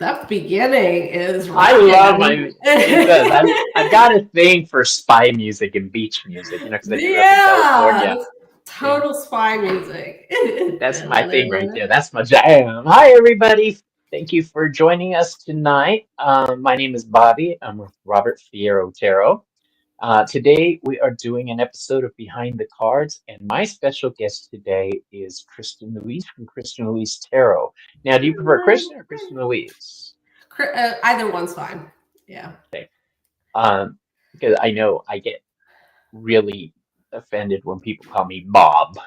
That beginning is I love my. rocking. It does. I've got a thing for spy music and beach music, because I grew up in Yeah, California. that's And total spy music. that's my thing right there. That's my jam. Hi, everybody. Thank you for joining us tonight. My name is Bobby. I'm with Robert Fierro Otero. Today, we are doing an episode of Behind the Cards, and my special guest today is Kristen Louise from Kristen Louise Tarot. Now, do you prefer Kristen or Kristen Louise? Either one's fine. Yeah. Okay. Because I know I get really offended when people call me Bob.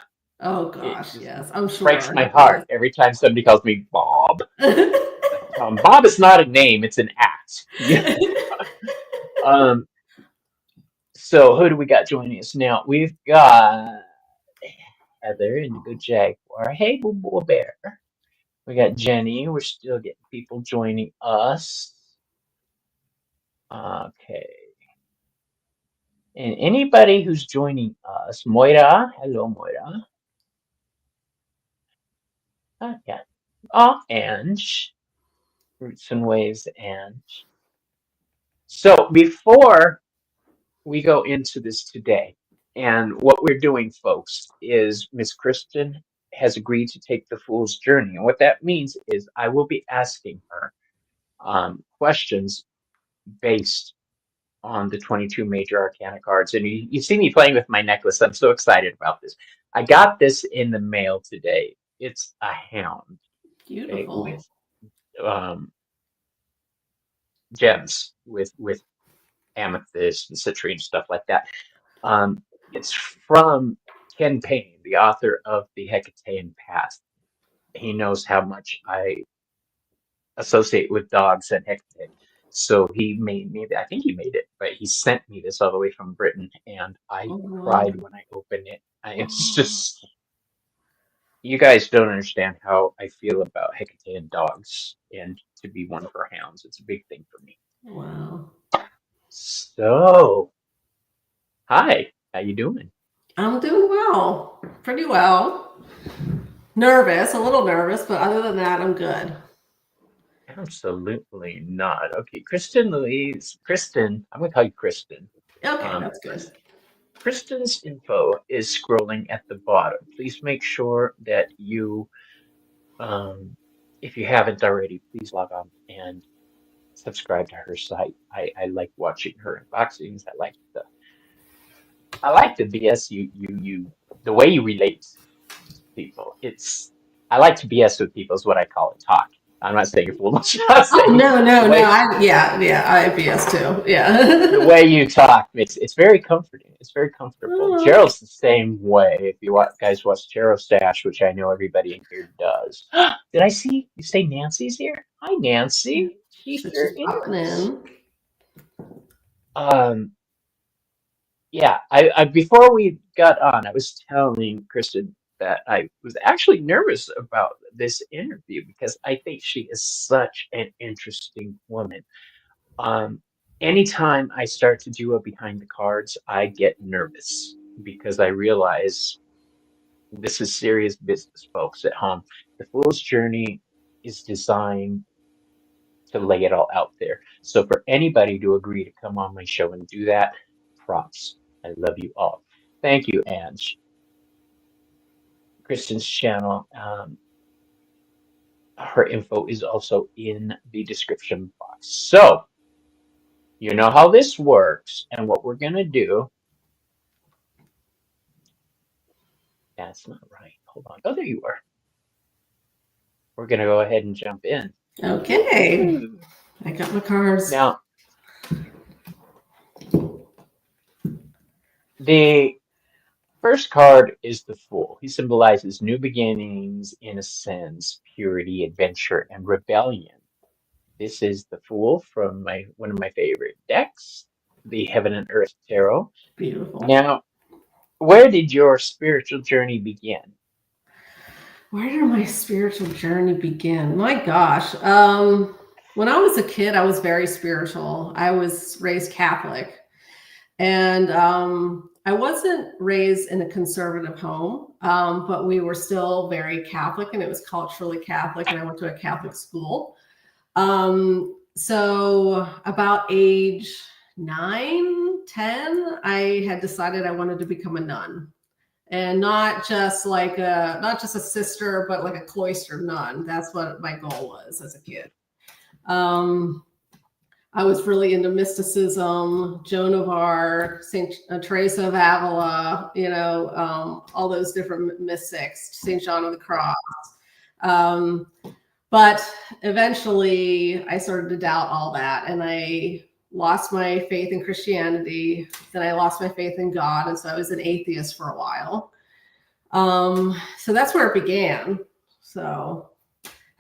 Oh It gosh, just yes, I'm breaks my sure. heart every time somebody calls me Bob. Bob is not a name; it's an act. Yeah. Um. So who do we got joining us now? We've got Heather, Indigo Jaguar. Hey, Boo Boo Bear. We got Jenny. We're still getting people joining us. Okay. And anybody who's joining us, Moira. Hello, Moira. Yeah. Oh, Ange. Roots and Waves, Ange. So before we go into this today, and what we're doing, folks, is Miss Kristen has agreed to take the Fool's Journey. And what that means is I will be asking her questions based on the 22 major arcana cards. And you see me playing with my necklace. I'm so excited about this. I got this in the mail today. It's a hound, okay, Beautiful. with gems, with amethyst and citrine, stuff like that. It's from Ken Payne, the author of The Hecatean Past. He knows how much I associate with dogs and Hecate. So he made me, I think he made it, but he sent me this all the way from Britain, and I Oh, wow. cried when I opened it. It's just, you guys don't understand how I feel about Hecatean dogs, and to be one of her hounds, it's a big thing for me. Wow. So, hi, how you doing? I'm doing well, pretty well. Nervous, a little nervous, but other than that, I'm good. Absolutely not. Okay, Kristen Louise, Kristen, I'm gonna call you Kristen. Okay, Um, that's good. Chris, Kristen's info is scrolling at the bottom. Please make sure that you, um, if you haven't already, please log on and subscribe to her site. I like watching her unboxings. I like the BS the way you relate to people. I like to BS with people is what I call it. Talk. I'm not saying you're full. I'm not Oh saying no, the no, no. way Yeah, I have BS too. the Yeah. way you talk. It's very comforting. It's very comfortable. Oh, Gerald's the same way. If you guys watch Gerald Stash, which I know everybody in here does. Did I see you say Nancy's here? Hi, Nancy. She she's sure just popping is. in. Um, yeah. I before we got on, I was telling Kristen that I was actually nervous about this interview because I think she is such an interesting woman. Um, Anytime I start to do a behind the cards, I get nervous because I realize this is serious business, folks at home. The Fool's Journey is designed to lay it all out there. So for anybody to agree to come on my show and do that, props. I love you all. Thank you, Ange. Kristen's channel, her info is also in the description box. So you know how this works, and what we're gonna do. That's not right. Hold on. Oh, there you are. We're going to go ahead and jump in. Okay, I got my cards. Now, the first card is the Fool. He symbolizes new beginnings, innocence, purity, adventure, and rebellion. This is the Fool from one of my favorite decks, the Heaven and Earth Tarot. Beautiful. Now, where did your spiritual journey begin? Where did my spiritual journey begin? My gosh. When I was a kid, I was very spiritual. I was raised Catholic. And I wasn't raised in a conservative home, but we were still very Catholic and it was culturally Catholic. And I went to a Catholic school. So about age 9, 10, I had decided I wanted to become a nun. And not just a sister, but like a cloistered nun. That's what my goal was as a kid. I was really into mysticism, Joan of Arc, Saint Teresa of Avila, all those different mystics, Saint John of the Cross. Um, but eventually, I started to doubt all that, and I lost my faith in Christianity. Then I lost my faith in God, and so I was an atheist for a while. So that's where it began. So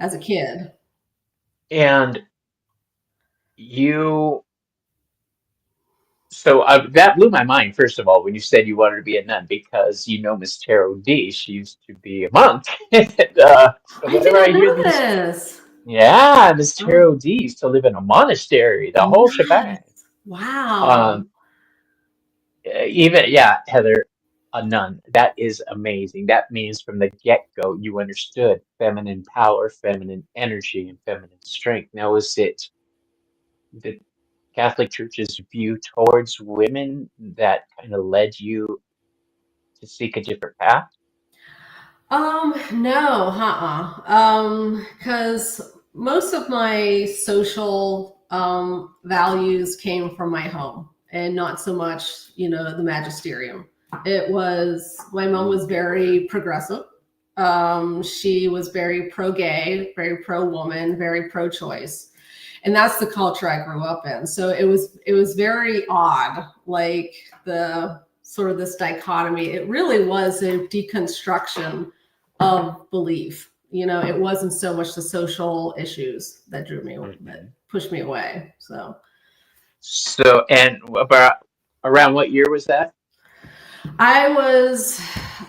as a kid. And you, so that blew my mind, first of all, when you said you wanted to be a nun, because Miss Tarot D, she used to be a monk. And, so I whenever did I not hear know these, this. yeah, Miss Oh, Tarot D used to live in a monastery, the whole nice. shebang. Wow. Um, Even, yeah, Heather, a nun. That is amazing. That means from the get-go you understood feminine power, feminine energy, and feminine strength. Now, is it the Catholic Church's view towards women that kind of led you to seek a different path? No, because most of my social values came from my home and not so much, the magisterium. My mom was very progressive. She was very pro-gay, very pro-woman, very pro-choice. And that's the culture I grew up in. So it was very odd, like the sort of this dichotomy. It really was a deconstruction of belief. It wasn't so much the social issues that that Mhm. pushed me away. So So, and about around what year was that? I was,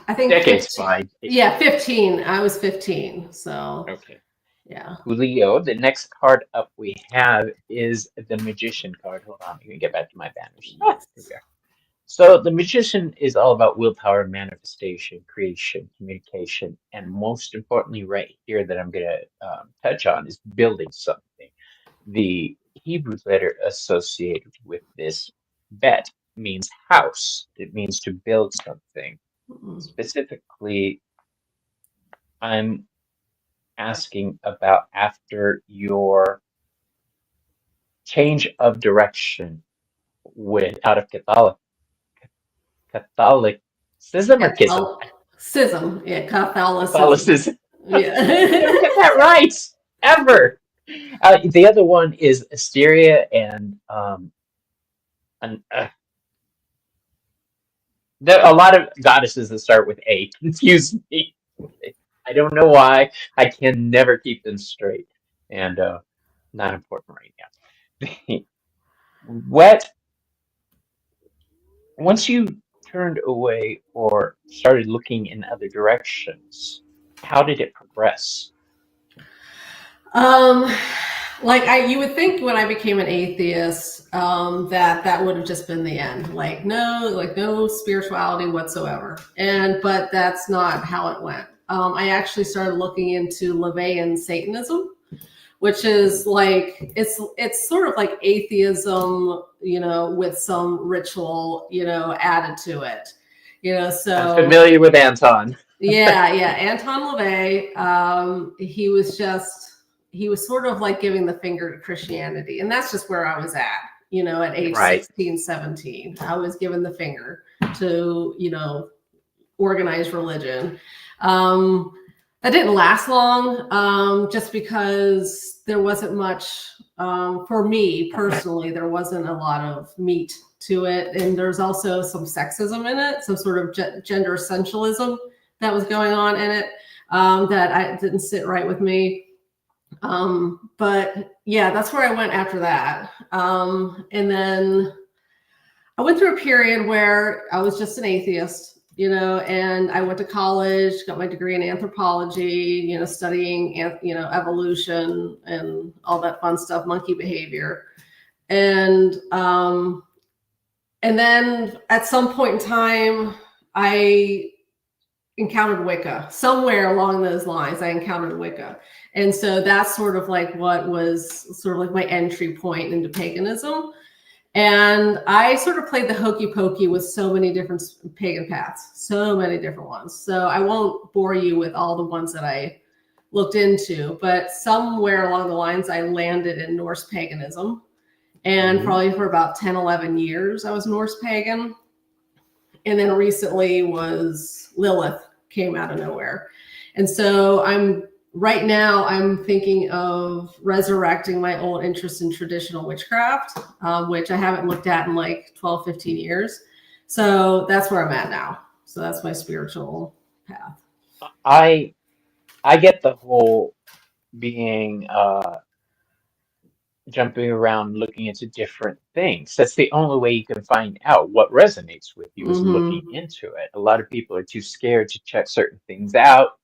I think Decades 15. fine. Yeah, 15. I was 15. So Okay. yeah. Julio, the next card up we have is the Magician card. Hold on, let me get back to my banners. Ah, Yes. here we are. So the Magician is all about willpower, manifestation, creation, communication, and most importantly, right here that I'm going to touch on is building something. The Hebrew letter associated with this bet means house. It means to build something. Mm-mm. Specifically, I'm asking about after your change of direction with out of Catholicism or Kism? Catholicism. Yeah, Catholicism. Catholicism. I can never Yeah. get that right ever. The other one is Asteria and there are a lot of goddesses that start with A confuse me. I don't know why. I can never keep them straight, and not important right now. What Once you turned away or started looking in other directions, how did it progress? Um, you would think when I became an atheist, that would have just been the end. No spirituality whatsoever. But that's not how it went. I actually started looking into LaVeyan Satanism, which is it's sort of like atheism, with some ritual, added to it. I'm So familiar with Anton. yeah, Anton LaVey. He was sort of like giving the finger to Christianity, and that's just where I was at. At age Right. 16, 17, I was given the finger to organized religion. Um, that didn't last long, just because there wasn't much, for me personally, there wasn't a lot of meat to it. And there's also some sexism in it, some sort of gender essentialism that was going on in it, that I didn't sit right with me. But yeah, that's where I went after that. And then I went through a period where I was just an atheist, and I went to college, got my degree in anthropology, studying, evolution and all that fun stuff, monkey behavior. And, and then at some point in time, I encountered Wicca. Somewhere along those lines, I encountered Wicca. And so that's sort of like what was sort of like my entry point into paganism. And I sort of played the hokey pokey with so many different pagan paths, so many different ones. So I won't bore you with all the ones that I looked into, but somewhere along the lines, I landed in Norse paganism. And probably for about 10, 11 years, I was Norse pagan. And then recently was Lilith came out of nowhere. And so right now I'm thinking of resurrecting my old interest in traditional witchcraft, which I haven't looked at in like 12, 15 years. So that's where I'm at now. So that's my spiritual path. I get the whole being jumping around looking into different things. That's the only way you can find out what resonates with you is looking into it. A lot of people are too scared to check certain things out.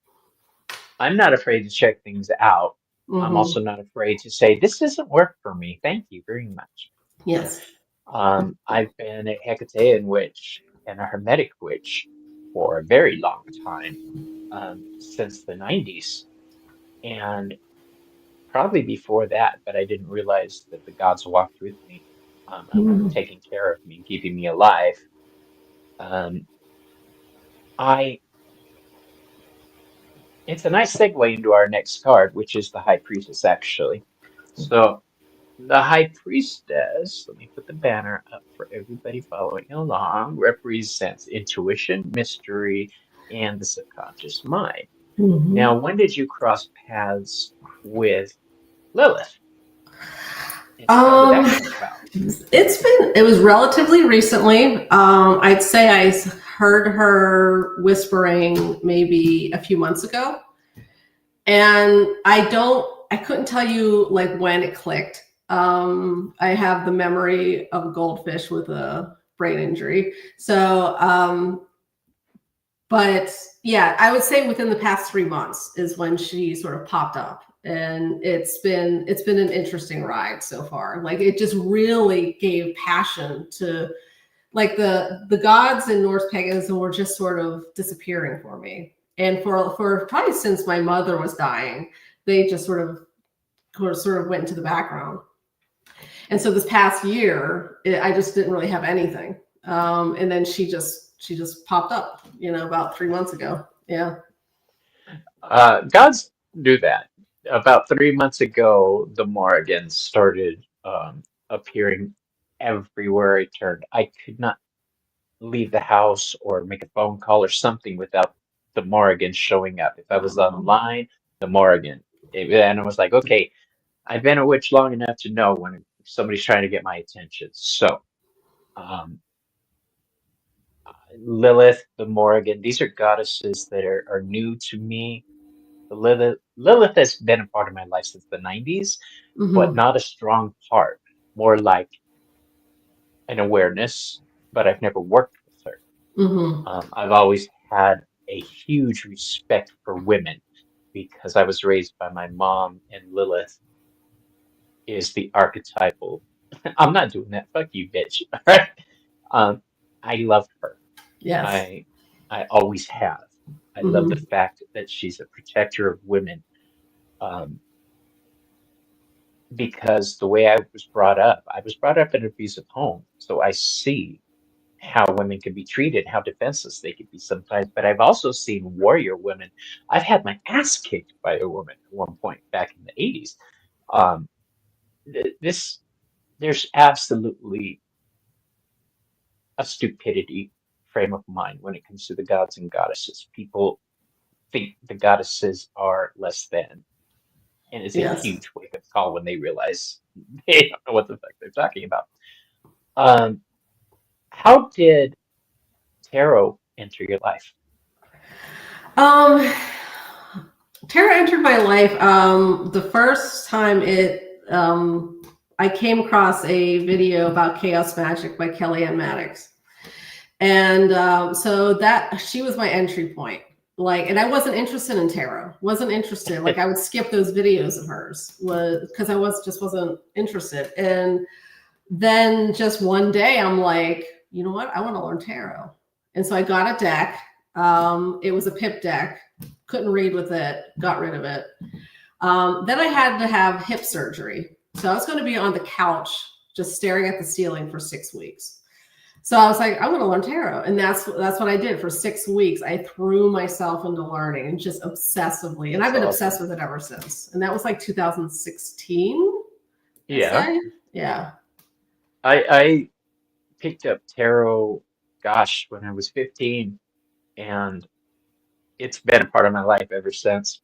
I'm not afraid to check things out. I'm also not afraid to say, this doesn't work for me. Thank you very much. Yes. I've been a Hecatean witch and a Hermetic witch for a very long time, since the 90s. And probably before that, but I didn't realize that the gods walked with me, taking care of me and keeping me alive. Um, I It's a nice segue into our next card, which is the High Priestess, actually. So the High Priestess, let me put the banner up for everybody following along, represents intuition, mystery, and the subconscious mind. Now, when did you cross paths with Lilith? And how did that come about? It was relatively recently. I'd say I heard her whispering maybe a few months ago. And I couldn't tell you like when it clicked. I have the memory of a goldfish with a brain injury. So, but yeah, I would say within the past 3 months is when she sort of popped up. And it's been an interesting ride so far. Like it just really gave passion to like the gods in Norse paganism were just sort of disappearing for me. And for probably since my mother was dying, they just sort of went into the background. And so this past year, I just didn't really have anything. And then she just popped up, about 3 months ago. Yeah. Gods do that. About 3 months ago, the Morrigans started appearing everywhere I turned. I could not leave the house or make a phone call or something without the Morrigan showing up. If I was online, the Morrigan. And I was like, okay, I've been a witch long enough to know when somebody's trying to get my attention. So, um, Lilith, the Morrigan, these are goddesses that are new to me. Lilith has been a part of my life since the 90s, but not a strong part, more like an awareness, but I've never worked with her. I've always had a huge respect for women because I was raised by my mom, and Lilith is the archetypal. I'm not doing that. Fuck you, bitch. All right. I love her. Yes. I always have. I love the fact that she's a protector of women. Because the way I was brought up in an abusive home. So I see how women can be treated, how defenseless they can be sometimes. But I've also seen warrior women. I've had my ass kicked by a woman at one point back in the 80s. Um, there's absolutely a stupidity frame of mind when it comes to the gods and goddesses. People think the goddesses are less than. And it's a huge wake-up call when they realize they don't know what the fuck they're talking about. How did tarot enter your life? Tarot entered my life. The first time I came across a video about chaos magic by Kellyanne Maddox. And so that she was my entry point. Like, and I wasn't interested in tarot. Wasn't interested. Like I would skip those videos of hers because I wasn't interested. And then just one day I'm like, you know what? I want to learn tarot. And so I got a deck It was a pip deck. Couldn't read with it. Got rid of it. Then I had to have hip surgery. So I was going to be on the couch just staring at the ceiling for 6 weeks. So I was like, I'm going to learn tarot, and that's what I did for 6 weeks. I threw myself into learning and just obsessively, and I've That's been awesome. obsessed with it ever since. And that was like 2016, I Yeah. say, yeah. I picked up tarot, gosh, when I was 15, and it's been a part of my life ever since.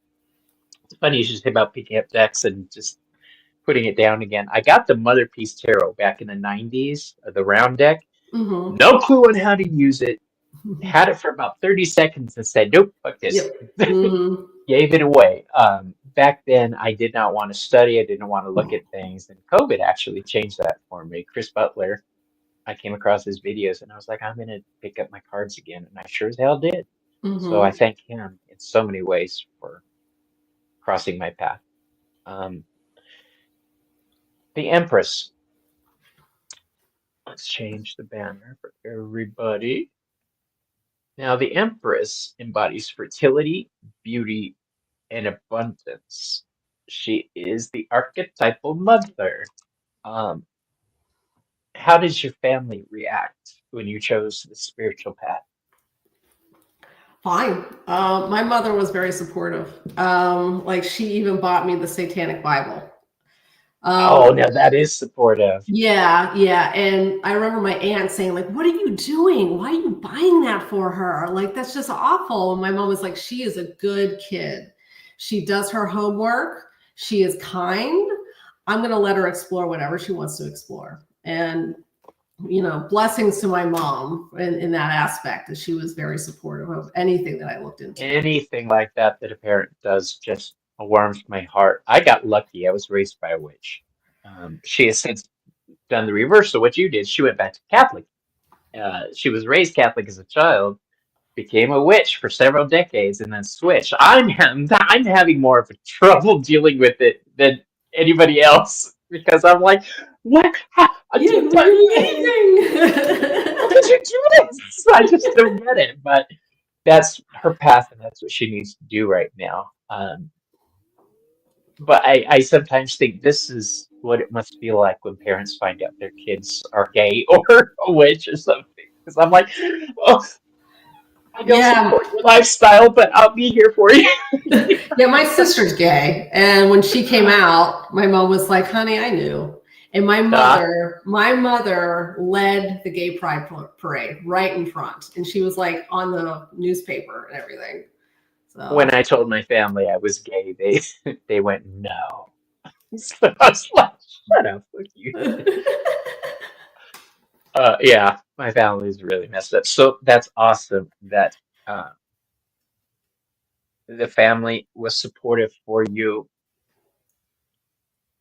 It's funny you should say about picking up decks and just putting it down again. I got the Mother Piece Tarot back in the 90s, the round deck. Mm-hmm. No clue on how to use it. Had it for about 30 seconds and said, nope, fuck this. Yep. Mm-hmm. Gave it away. Back then, I did not want to study. I didn't want to look at things. And COVID actually changed that for me. Chris Butler, I came across his videos and I was like, I'm going to pick up my cards again. And I sure as hell did. So I Mm-hmm. thank him in so many ways for crossing my path. Um, the Empress. Let's change the banner for everybody. Now, the Empress embodies fertility, beauty, and abundance. She is the archetypal mother. Um, how did your family react when you chose the spiritual path? Fine. My mother was very supportive. Like she even bought me the Satanic Bible. Oh, Um, now that is supportive. Yeah, yeah. And I remember my aunt saying, like, what are you doing? Why are you buying that for her? Like, that's just awful. And my mom was like, she is a good kid. She does her homework. She is kind. I'm going to let her explore whatever she wants to explore. And, blessings to my mom in that aspect, that she was very supportive of anything that I looked into. Anything like that that a parent does just warms my heart. I got lucky. I was raised by a witch. She has since done the reverse of what you did. She went back to Catholic. She was raised Catholic as a child, became a witch for several decades, and then switched. I'm having more of a trouble dealing with it than anybody else because I'm like, what? How, Yeah, did, we're how did leaving. you do this? I just don't get it. But that's her path, and that's what she needs to do right now. But I sometimes think this is what it must feel like when parents find out their kids are gay or a witch or something. Because I'm like, oh, I don't Yeah, support your lifestyle, but I'll be here for you. yeah, my sister's gay, and when she came out, my mom was like, "Honey, I knew." And Uh, my mother led the gay pride parade right in front, and she was like on the newspaper and everything. when So, I told my family I was gay, they they went no. So I was like, shut up, fuck you. Yeah, my family's really messed up. So that's awesome that uh, the family was supportive for you.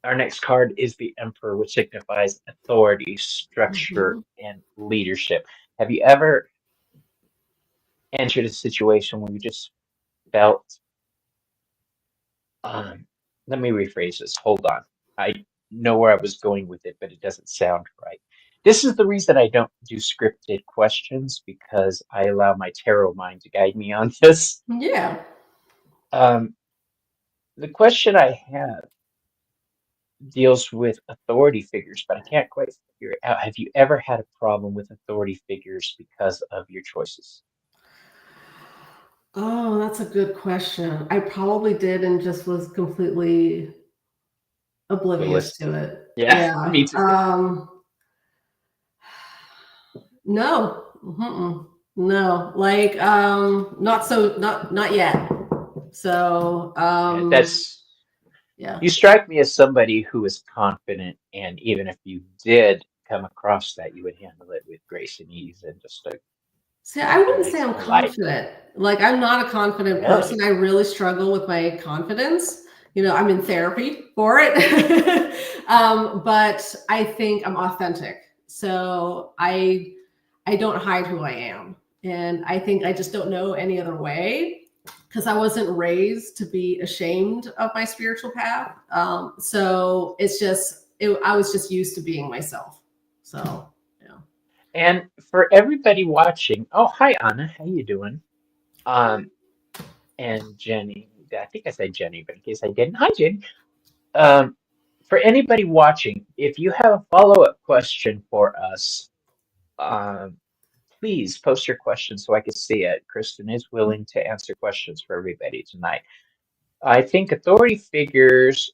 Our next card is the Emperor, which signifies authority, structure, mhm. and leadership. Have you ever entered a situation where you just felt, um, let me rephrase this. Hold on. I know where I was going with it, but it doesn't sound right. This is the reason I don't do scripted questions because I allow my tarot mind to guide me on this. Yeah. Um, the question I have deals with authority figures, but I can't quite figure it out. Have you ever had a problem with authority figures because of your choices? Oh, that's a good question. I probably did and just was completely oblivious Clueless. to it. Yeah, Yeah. me too. No. Mm-mm. No. Like not yet. So, Yeah, that's yeah. you strike me as somebody who is confident, and even if you did come across that, you would handle it with grace and ease and just See, I a wouldn't say nice I'm polite. confident. Like, I'm not a confident person. Really? I really struggle with my confidence. I'm in therapy for it. But I think I'm authentic. So I don't hide who I am. And I think I just don't know any other way because I wasn't raised to be ashamed of my spiritual path. So I was just used to being myself. So, yeah. And for everybody watching, oh, hi Anna, how you doing? Um, and Jenny, I think I said Jenny, but in case I didn't, hi Jenny. Um, for anybody watching, if you have a follow-up question for us, um, please post your questions so I can see it. Kristen is willing to answer questions for everybody tonight. I think authority figures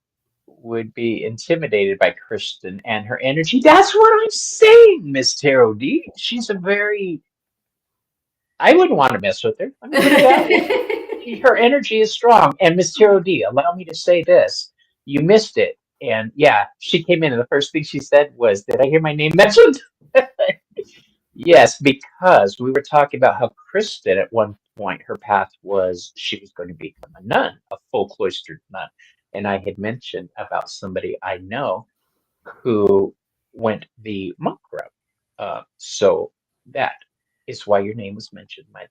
would be intimidated by Kristen and her energy. That's what I'm saying, Miss Tarot D. She's a very, I wouldn't want to mess with her. Let me put it that way. Her energy is strong. And Miss Tarot D, allow me to say this. You missed it. And yeah, she came in and the first thing she said was, did I hear my name mentioned? Yes, because we were talking about how Kristen at one point, her path was she was going to become a nun, a full cloistered nun. And I had mentioned about somebody I know who went the monk route. So that is why your name was mentioned, my love.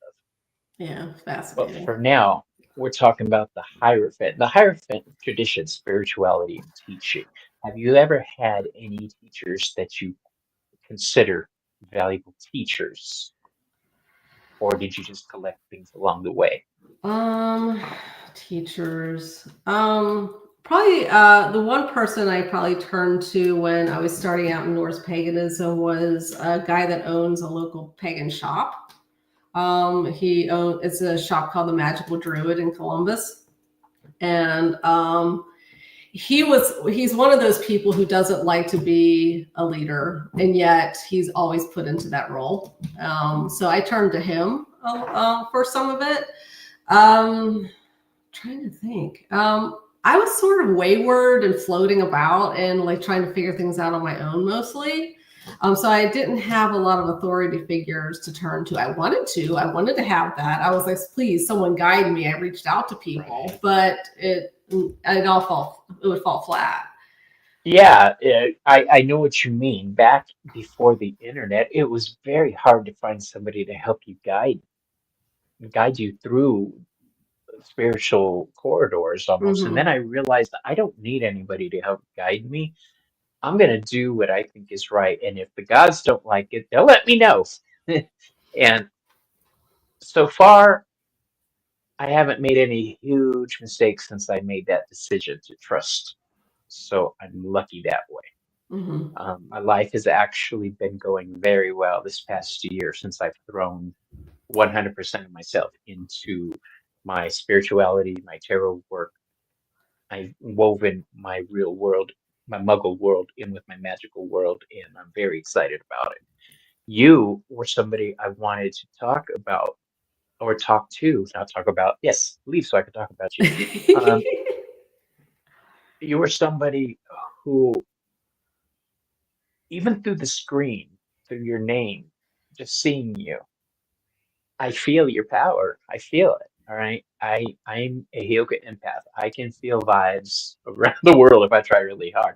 Yeah, But fascinating. for now, we're talking about the Hierophant tradition, spirituality, and teaching. Have you ever had any teachers that you consider valuable teachers, or did you just collect things along the way? Um, Teachers. Probably the one person I probably turned to when I was starting out in Norse paganism was a guy that owns a local pagan shop. It's a shop called the Magical Druid in Columbus, and he's one of those people who doesn't like to be a leader, and yet he's always put into that role. So I turned to him for some of it. Trying to think. I was sort of wayward and floating about and like trying to figure things out on my own mostly. So I didn't have a lot of authority figures to turn to. I wanted to. I wanted to have that. I was like, please, someone guide me. I reached out to people, Right. but it would fall flat. Yeah, I know what you mean. Back before the internet, it was very hard to find somebody to help you guide you through spiritual corridors almost. And then Hmm. I realized I don't need anybody to help guide me. I'm going to do what I think is right. And if the gods don't like it, they'll let me know. And so far, I haven't made any huge mistakes since I made that decision to trust. So I'm lucky that way. Hmm. My life has actually been going very well this past year since I've thrown 100% of myself into my spirituality, my tarot work. I've woven my real world, my muggle world in with my magical world, and I'm very excited about it. You were somebody I wanted to talk about or talk to, not talk about. Yes, leave so I could talk about you. Um, you were somebody who, even through the screen, through your name, just seeing you, I feel your power. I feel it. All right. I'm a yoga empath. I can feel vibes around the world if I try really hard.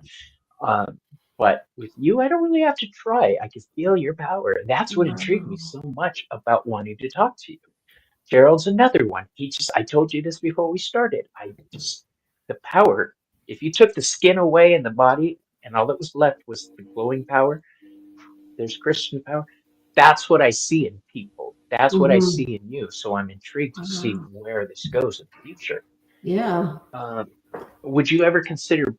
Um, but with you, I don't really have to try. I can feel your power. That's what intrigued me Wow. so much about wanting to talk to you. Gerald's another one. I told you this before we started. The power, if you took the skin away in the body and all that was left was the glowing power, there's Christian power. That's what I see in people. That's what I Hmm. see in you. So I'm intrigued to see Wow. where this goes in the future. Yeah. Um, would you ever consider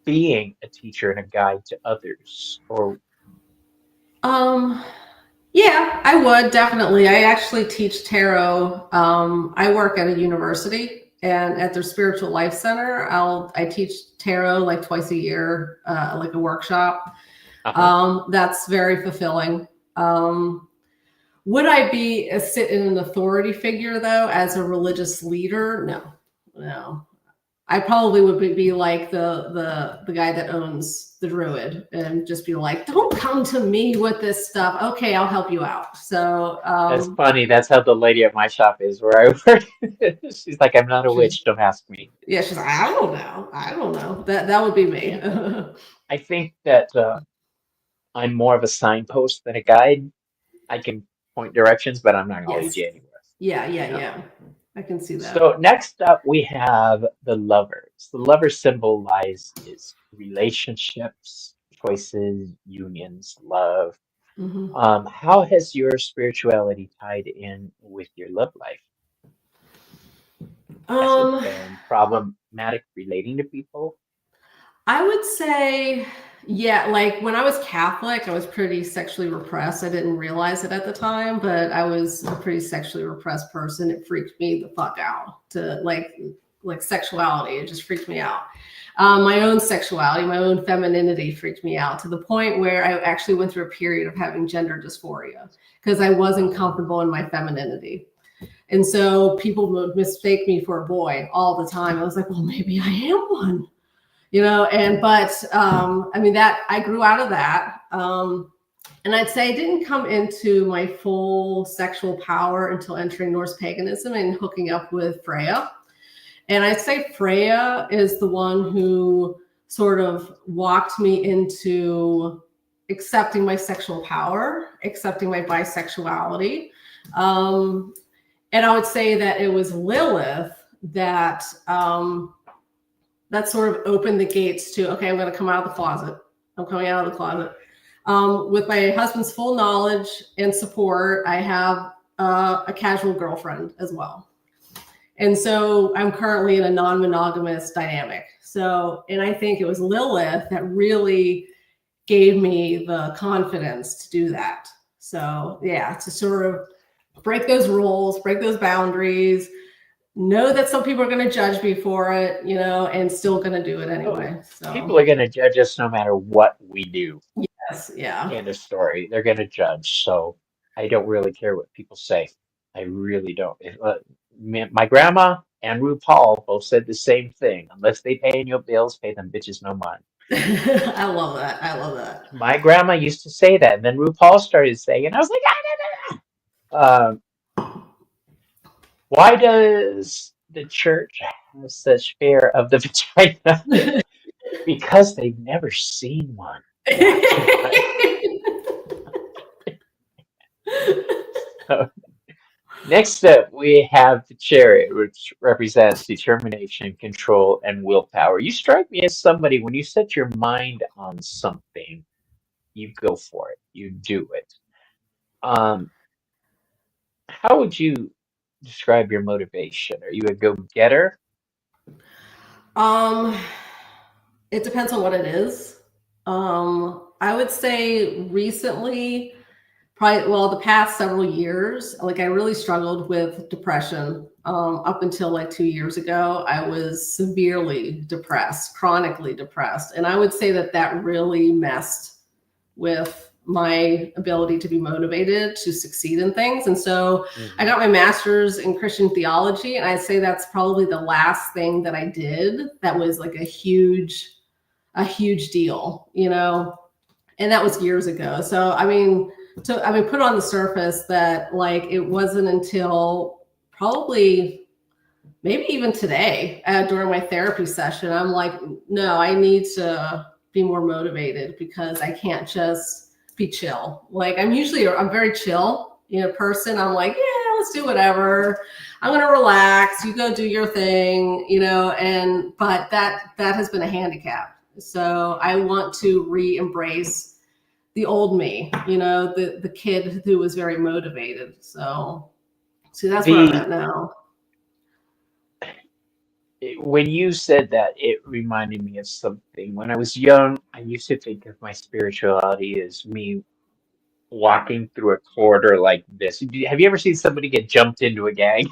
being a teacher and a guide to others? Or Um, Yeah, I would definitely. I actually teach tarot. I work at a university, and at their spiritual life center, I teach tarot like twice a year, like a workshop. uh-huh. That's very fulfilling. Um, would I sit in an authority figure though as a religious leader? No, no. I probably would be like the guy that owns the druid and just be like, don't come to me with this stuff. Okay, I'll help you out. So That's funny. That's how the lady at my shop is where I work. She's like, I'm not a she's witch, don't ask me. yeah, she's like, I don't know. I don't know. That would be me. Yeah. I think that I'm more of a signpost than a guide. I can point directions, but I'm not gonna lead Yes. you anywhere. Yeah, yeah, No. yeah. I can see that. So next up we have the lovers. The lover symbolizes relationships, choices, unions, love. Hmm. How has your spirituality tied in with your love life? Has it Um, been problematic relating to people? I would say, yeah, like when I was Catholic, I was pretty sexually repressed. I didn't realize it at the time, but I was a pretty sexually repressed person. It freaked me the fuck out to like sexuality. It just freaked me out. My own sexuality, my own femininity freaked me out to the point where I actually went through a period of having gender dysphoria because I wasn't comfortable in my femininity. And so people would mistake me for a boy all the time. I was like, well, maybe I am one, and I mean that I grew out of that. And I'd say I didn't come into my full sexual power until entering Norse paganism and hooking up with Freya. And I'd say Freya is the one who sort of walked me into accepting my sexual power, accepting my bisexuality. Um, and I would say that it was Lilith that sort of opened the gates to, okay, I'm going to come out of the closet. I'm coming out of the closet. With my husband's full knowledge and support, I have a casual girlfriend as well. And so I'm currently in a non-monogamous dynamic. So, and I think it was Lilith that really gave me the confidence to do that. So, yeah, to sort of break those rules, break those boundaries, know that some people are going to judge me for it, and still going to do it Oh, anyway. people So, are going to judge us no matter what we do. yes, yeah. End of story. They're going to judge. So I don't really care what people say. I really don't. My grandma and RuPaul both said the same thing. Unless they paying your bills, pay them bitches no mind. I love that. I love that. My grandma used to say that, and then RuPaul started saying it. I was like, um, why does the church have such fear of the vagina? Because they've never seen one. That's why. So, next up, we have the chariot, which represents determination, control, and willpower. You strike me as somebody, when you set your mind on something, you go for it, you do it. Um, how would you describe your motivation? Are you a go-getter? um, it depends on what it is. I would say recently, probably, well, the past several years, like I really struggled with depression. Up until like 2 years ago, I was severely depressed, chronically depressed. And I would say that that really messed with my ability to be motivated to succeed in things. And so I Hmm. got my master's in Christian theology. And I'd say that's probably the last thing that I did that was like a huge deal, and that was years ago. So put on the surface that like it wasn't until probably maybe even today during my therapy session, I'm like, no, I need to be more motivated because I can't just be chill. Like I'm very chill, person. I'm like, yeah, let's do whatever. I'm gonna relax. You go do your thing, and but that has been a handicap. So I want to re-embrace the old me, the kid who was very motivated. So see, that's where I'm The at now. when you said that, it reminded me of something. When I was young, I used to think of my spirituality as me walking through a corridor like this. Have you ever seen somebody get jumped into a gang?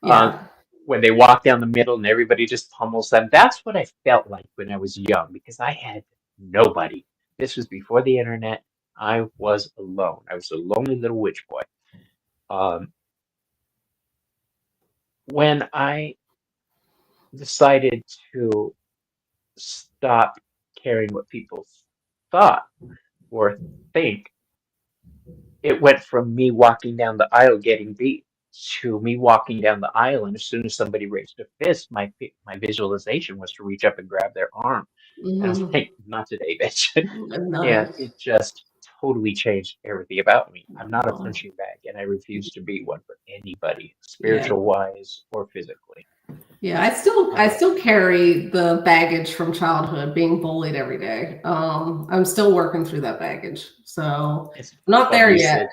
Um, Yeah. when they walk down the middle and everybody just pummels them. That's what I felt like when I was young because I had nobody. This was before the internet. I was alone. I was a lonely little witch boy. Um, when I decided to stop caring what people thought or think, it went from me walking down the aisle getting beat to me walking down the aisle, and as soon as somebody raised a fist, my visualization was to reach up and grab their arm. And I was Hmm. like, not today, bitch. And Nice. it just totally changed everything about me. I'm not a Oh, punching bag, and I refuse to be one for anybody, yeah. spiritual wise or physically. Yeah. I Um, still carry the baggage from childhood, being bullied every day. I'm still working through that baggage. So it's I'm not funny there you yet. said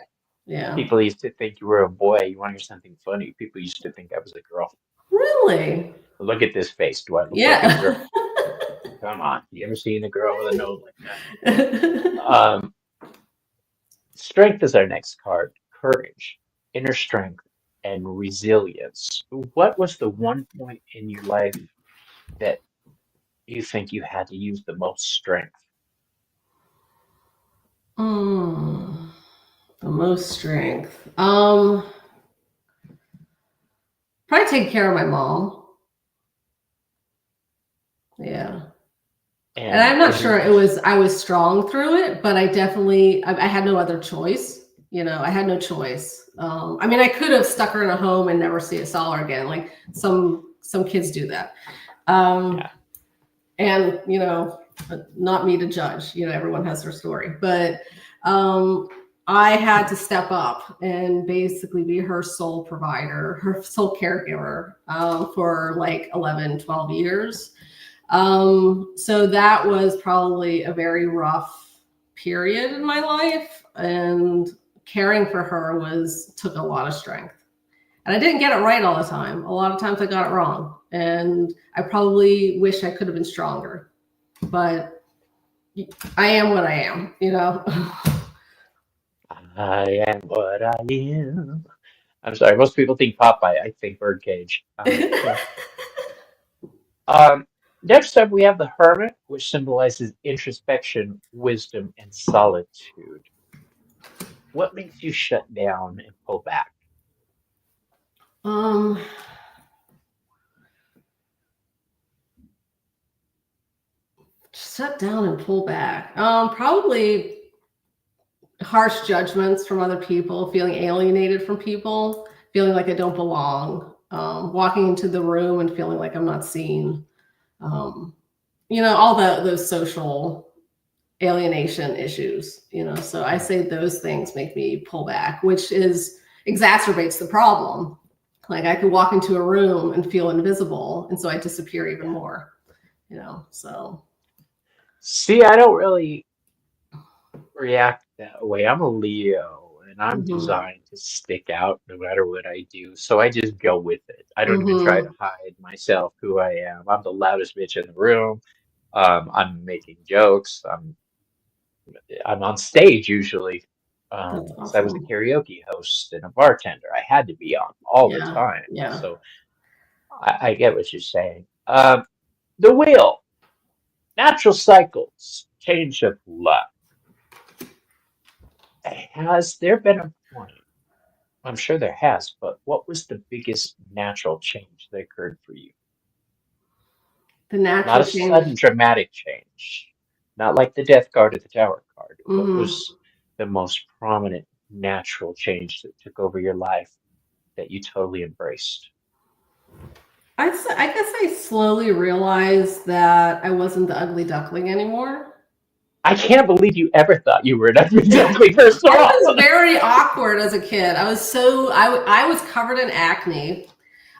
Yeah. people used to think you were a boy. You want to hear something funny? People used to think I was a girl. Really? Look at this face. Do I look like a Yeah. girl? Come on. You ever seen a girl with a nose like that? Um, Strength is our next card. Courage, inner strength, and resilience. What was the one point in your life that you think you had to use the most strength? Mm, the most strength. Probably take care of my mom. Yeah. And And I'm not was your sure it most was I was strong through it, but I had no other choice. I had no choice. I mean, I could have stuck her in a home and never saw her again. Like some kids do that. Um, yeah. and not me to judge. Everyone has their story, but um, I had to step up and basically be her sole provider, her sole caregiver for like 11, 12 years. So that was probably a very rough period in my life, and caring for her took a lot of strength. And I didn't get it right all the time. A lot of times I got it wrong, and I probably wish I could have been stronger. But I am what I am. I am what I am. I'm sorry. Most people think Popeye. I think Birdcage. Yeah. Next up, we have the Hermit, which symbolizes introspection, wisdom, and solitude. What makes you shut down and pull back? um, Shut down and pull back. Probably harsh judgments from other people, feeling alienated from people, feeling like I don't belong, walking into the room and feeling like I'm not seen. Um, all those social alienation issues. So I say those things make me pull back, which is exacerbates the problem. Like I could walk into a room and feel invisible, and so I disappear even Yeah. more. So. See, I don't really react that way. I'm a Leo and I'm Hmm. designed to stick out no matter what I do. So I just go with it. I don't even try to Hmm. hide myself, who I am. I'm the loudest bitch in the room. I'm making jokes. I'm on stage usually. That's Because I was a awesome. karaoke host and a bartender. I had to be on all the Yeah. time. Yeah. So I get what you're saying. The wheel, natural cycles, change of luck. Has there been a point? I'm sure there has, but what was the biggest natural change that occurred for you? The Not natural a change. sudden dramatic change, not like the death card or the tower card. What Hmm. was the most prominent natural change that took over your life that you totally embraced? I guess I slowly realized that I wasn't the ugly duckling anymore. I can't believe you ever thought you were an ugly duckling, first of I all. was very awkward as a kid. I was covered in acne.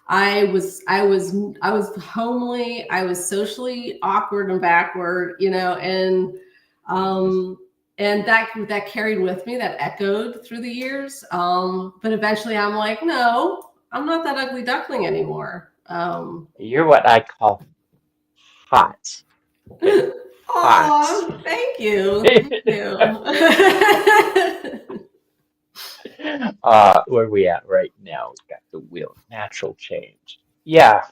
I was homely. I was socially awkward and backward, um, and that carried with me. That echoed through the years. But eventually, I'm like, no, I'm not that ugly duckling anymore. You're what I call hot. Okay, hot. Aw, thank you, thank you. Where we at right now? We've got the wheel, natural change. Yeah,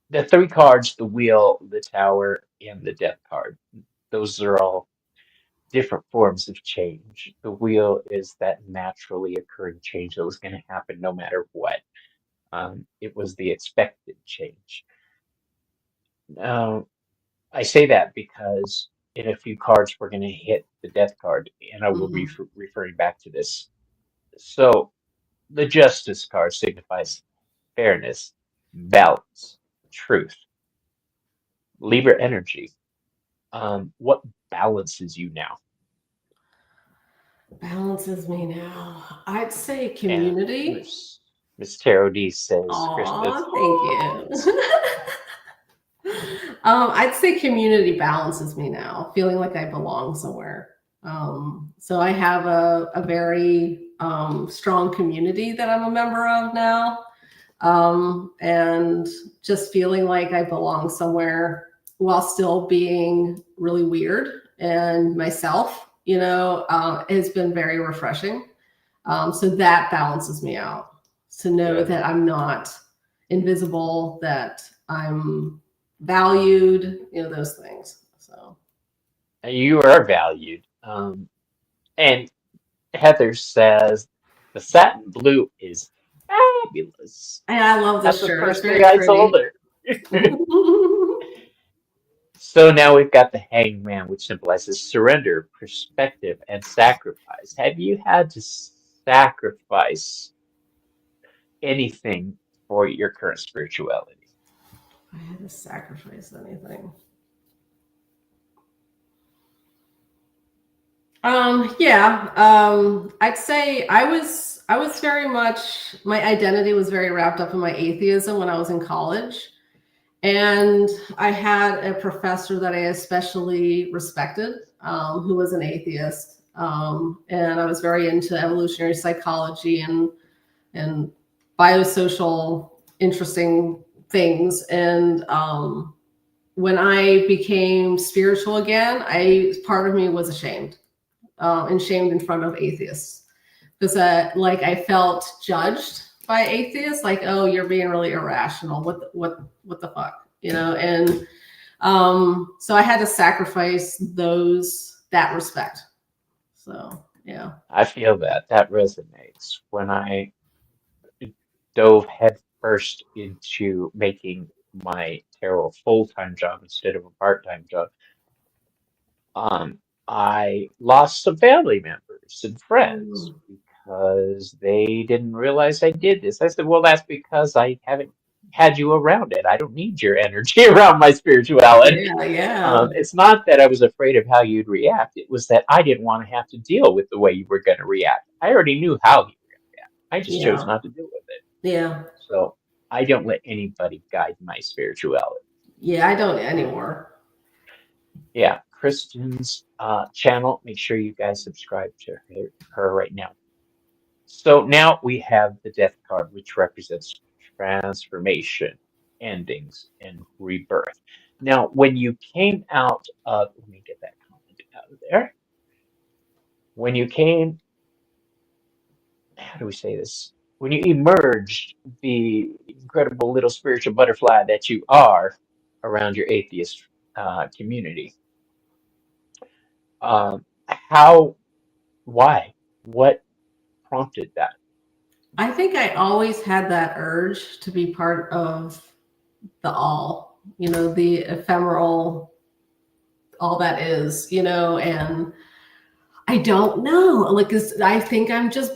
the three cards, the wheel, the tower, and the death card. Those are all different forms of change. The wheel is that naturally occurring change that was going to happen no matter what. It was the expected change. Now, I say that because in a few cards we're going to hit the death card, and I will be Mhm. referring back to this. So the justice card signifies fairness, balance, truth. Libra energy. What balances you now? Balances me now. I'd say And community. Miss Tarot D says, Kristen, it's Aw, thank you. hot. I'd say community balances me now, feeling like I belong somewhere. So I have a very strong community that I'm a member of now. and just feeling like I belong somewhere while still being really weird and myself, has been very refreshing. So that balances me out to know Good. that I'm not invisible, that I'm valued, those things. So And you are valued. And Heather says the satin blue is fabulous. I love That's this the shirt. It's first thing very I told pretty. her. So now we've got the hangman, which symbolizes surrender, perspective, and sacrifice. Have you had to sacrifice anything for your current spirituality? I had to sacrifice anything. Yeah. I'd say I was very much, my identity was very wrapped up in my atheism when I was in college. And I had a professor that I especially respected, who was an atheist. And I was very into evolutionary psychology and biosocial interesting things. And when I became spiritual again, part of me was ashamed, and shamed in front of atheists, because like I felt judged by atheists, like, oh, you're being really irrational. What the fuck, And so I had to sacrifice that respect. So yeah. I feel that resonates. When I dove headfirst into making my tarot a full-time job instead of a part-time job, I lost some family members and friends Mm. because they didn't realize I did this. I said, well, that's because I haven't had you around it. I don't need your energy around my spirituality. Yeah, yeah, It's not that I was afraid of how you'd react. It was that I didn't want to have to deal with the way you were going to react. I already knew how you were going to react. I just chose yeah, not to deal with it. yeah, So I don't let anybody guide my spirituality. yeah. I don't anymore. Yeah, Kristen's channel. Make sure you guys subscribe to her right now. So now we have the death card, which represents transformation, endings, and rebirth. Now, when you came out of, let me get that comment out of there. When you came, how do we say this? When you emerged, the incredible little spiritual butterfly that you are around your atheist community, how, why, what prompted that? I think I always had that urge to be part of the all, the ephemeral, all that is, and I don't know. Like, 'cause I think I'm just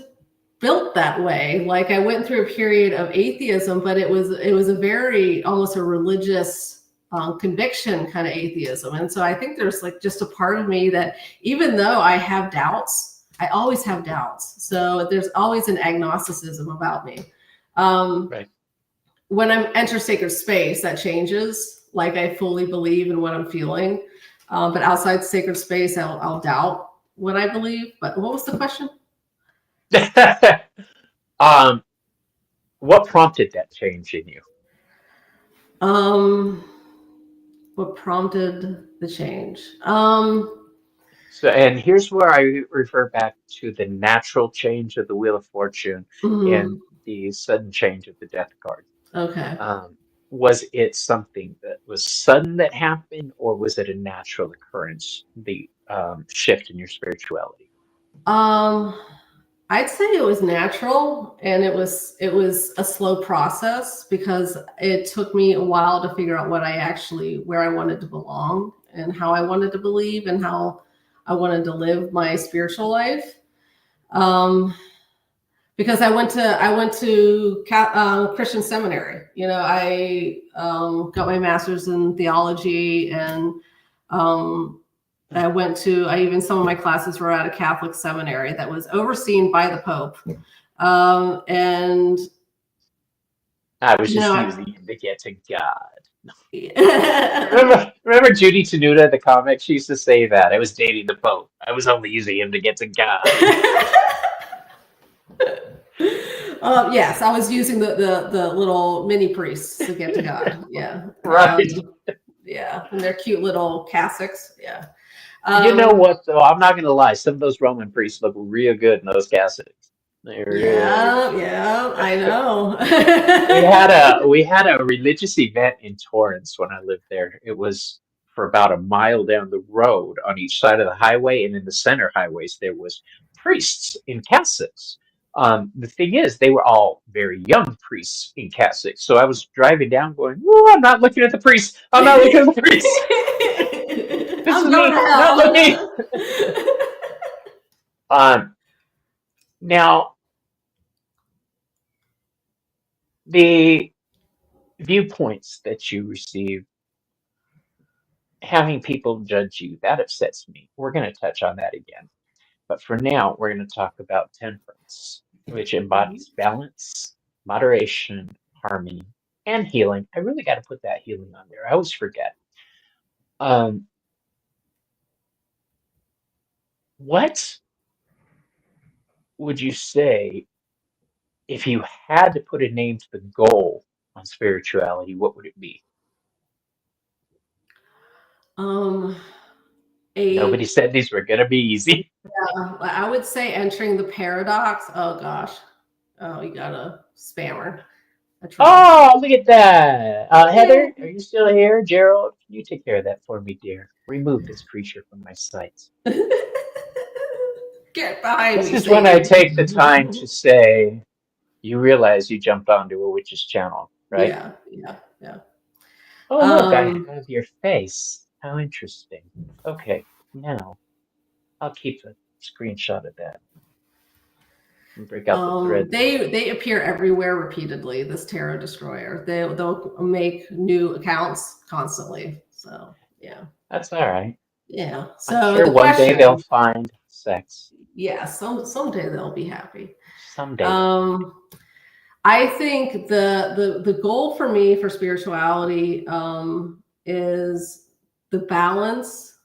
built that way. Like, I went through a period of atheism, but it was a very, almost a religious, conviction kind of atheism. And so I think there's like just a part of me that, even though I have doubts, I always have doubts. So there's always an agnosticism about me. Um, Right. when I enter sacred space, that changes. Like, I fully believe in what I'm feeling. But outside sacred space, I'll doubt what I believe. But what was the question? um, what prompted that change in you? Um, what prompted the change? So, and here's where I refer back to the natural change of the Wheel of Fortune and Mhm. the sudden change of the Death card. Okay. Um, was it something that was sudden that happened, or was it a natural occurrence, the shift in your spirituality? Um, I'd say it was natural, and it was a slow process, because it took me a while to figure out where I wanted to belong, and how I wanted to believe, and how I wanted to live my spiritual life. Um, because I went to Christian seminary. I got my master's in theology, and um, some of my classes were at a Catholic seminary that was overseen by the Pope. And I was you just know, using him to get to God. I, Remember Judy Tenuta, the comic? She used to say that. I was dating the Pope. I was only using him to get to God. Yes, I was using the little mini priests to get to God. Yeah. Right. Yeah, and their cute little cassocks. Yeah. You know Um, what, though? I'm not going to lie. Some of those Roman priests look real good in those cassets. They really yeah, do. yeah, I know. We had a religious event in Torrance when I lived there. It was for about a mile down the road on each side of the highway, and in the center highways there was priests in cassocks. The thing is, they were all very young priests in cassocks. So I was driving down, going, "Oh, I'm not looking at the priests. I'm not looking at the priests. This is I'm going to me, not looking." hell. Um, Now the viewpoints that you receive, having people judge you, that upsets me. We're going to touch on that again. But for now, we're going to talk about temperance, which embodies balance, moderation, harmony, and healing. I really got to put that healing on there. I always forget. Um, what would you say if you had to put a name to the goal on spirituality? What would it be? um, Nobody a said these were going to be easy. I would say entering the paradox. Oh gosh. Oh, you got a spammer, a troll. Oh, look at that. Heather, are you still here? Gerald, can you take care of that for me, dear? Remove this creature from my sight. Get behind This me, is when I Satan. take the time to say, you realize you jumped onto a witch's channel, right? Yeah, yeah, yeah. Oh, look, I Um, have your face. How interesting. Okay, now I'll keep a screenshot of that and break out the thread there. they appear everywhere repeatedly. This Tarot Destroyer. They'll make new accounts constantly. So yeah, That's all right. yeah. I'm So sure the one day they'll question, find sex. yeah, someday they'll be happy. Someday they'll be. Um, I think the goal for me for spirituality is the balance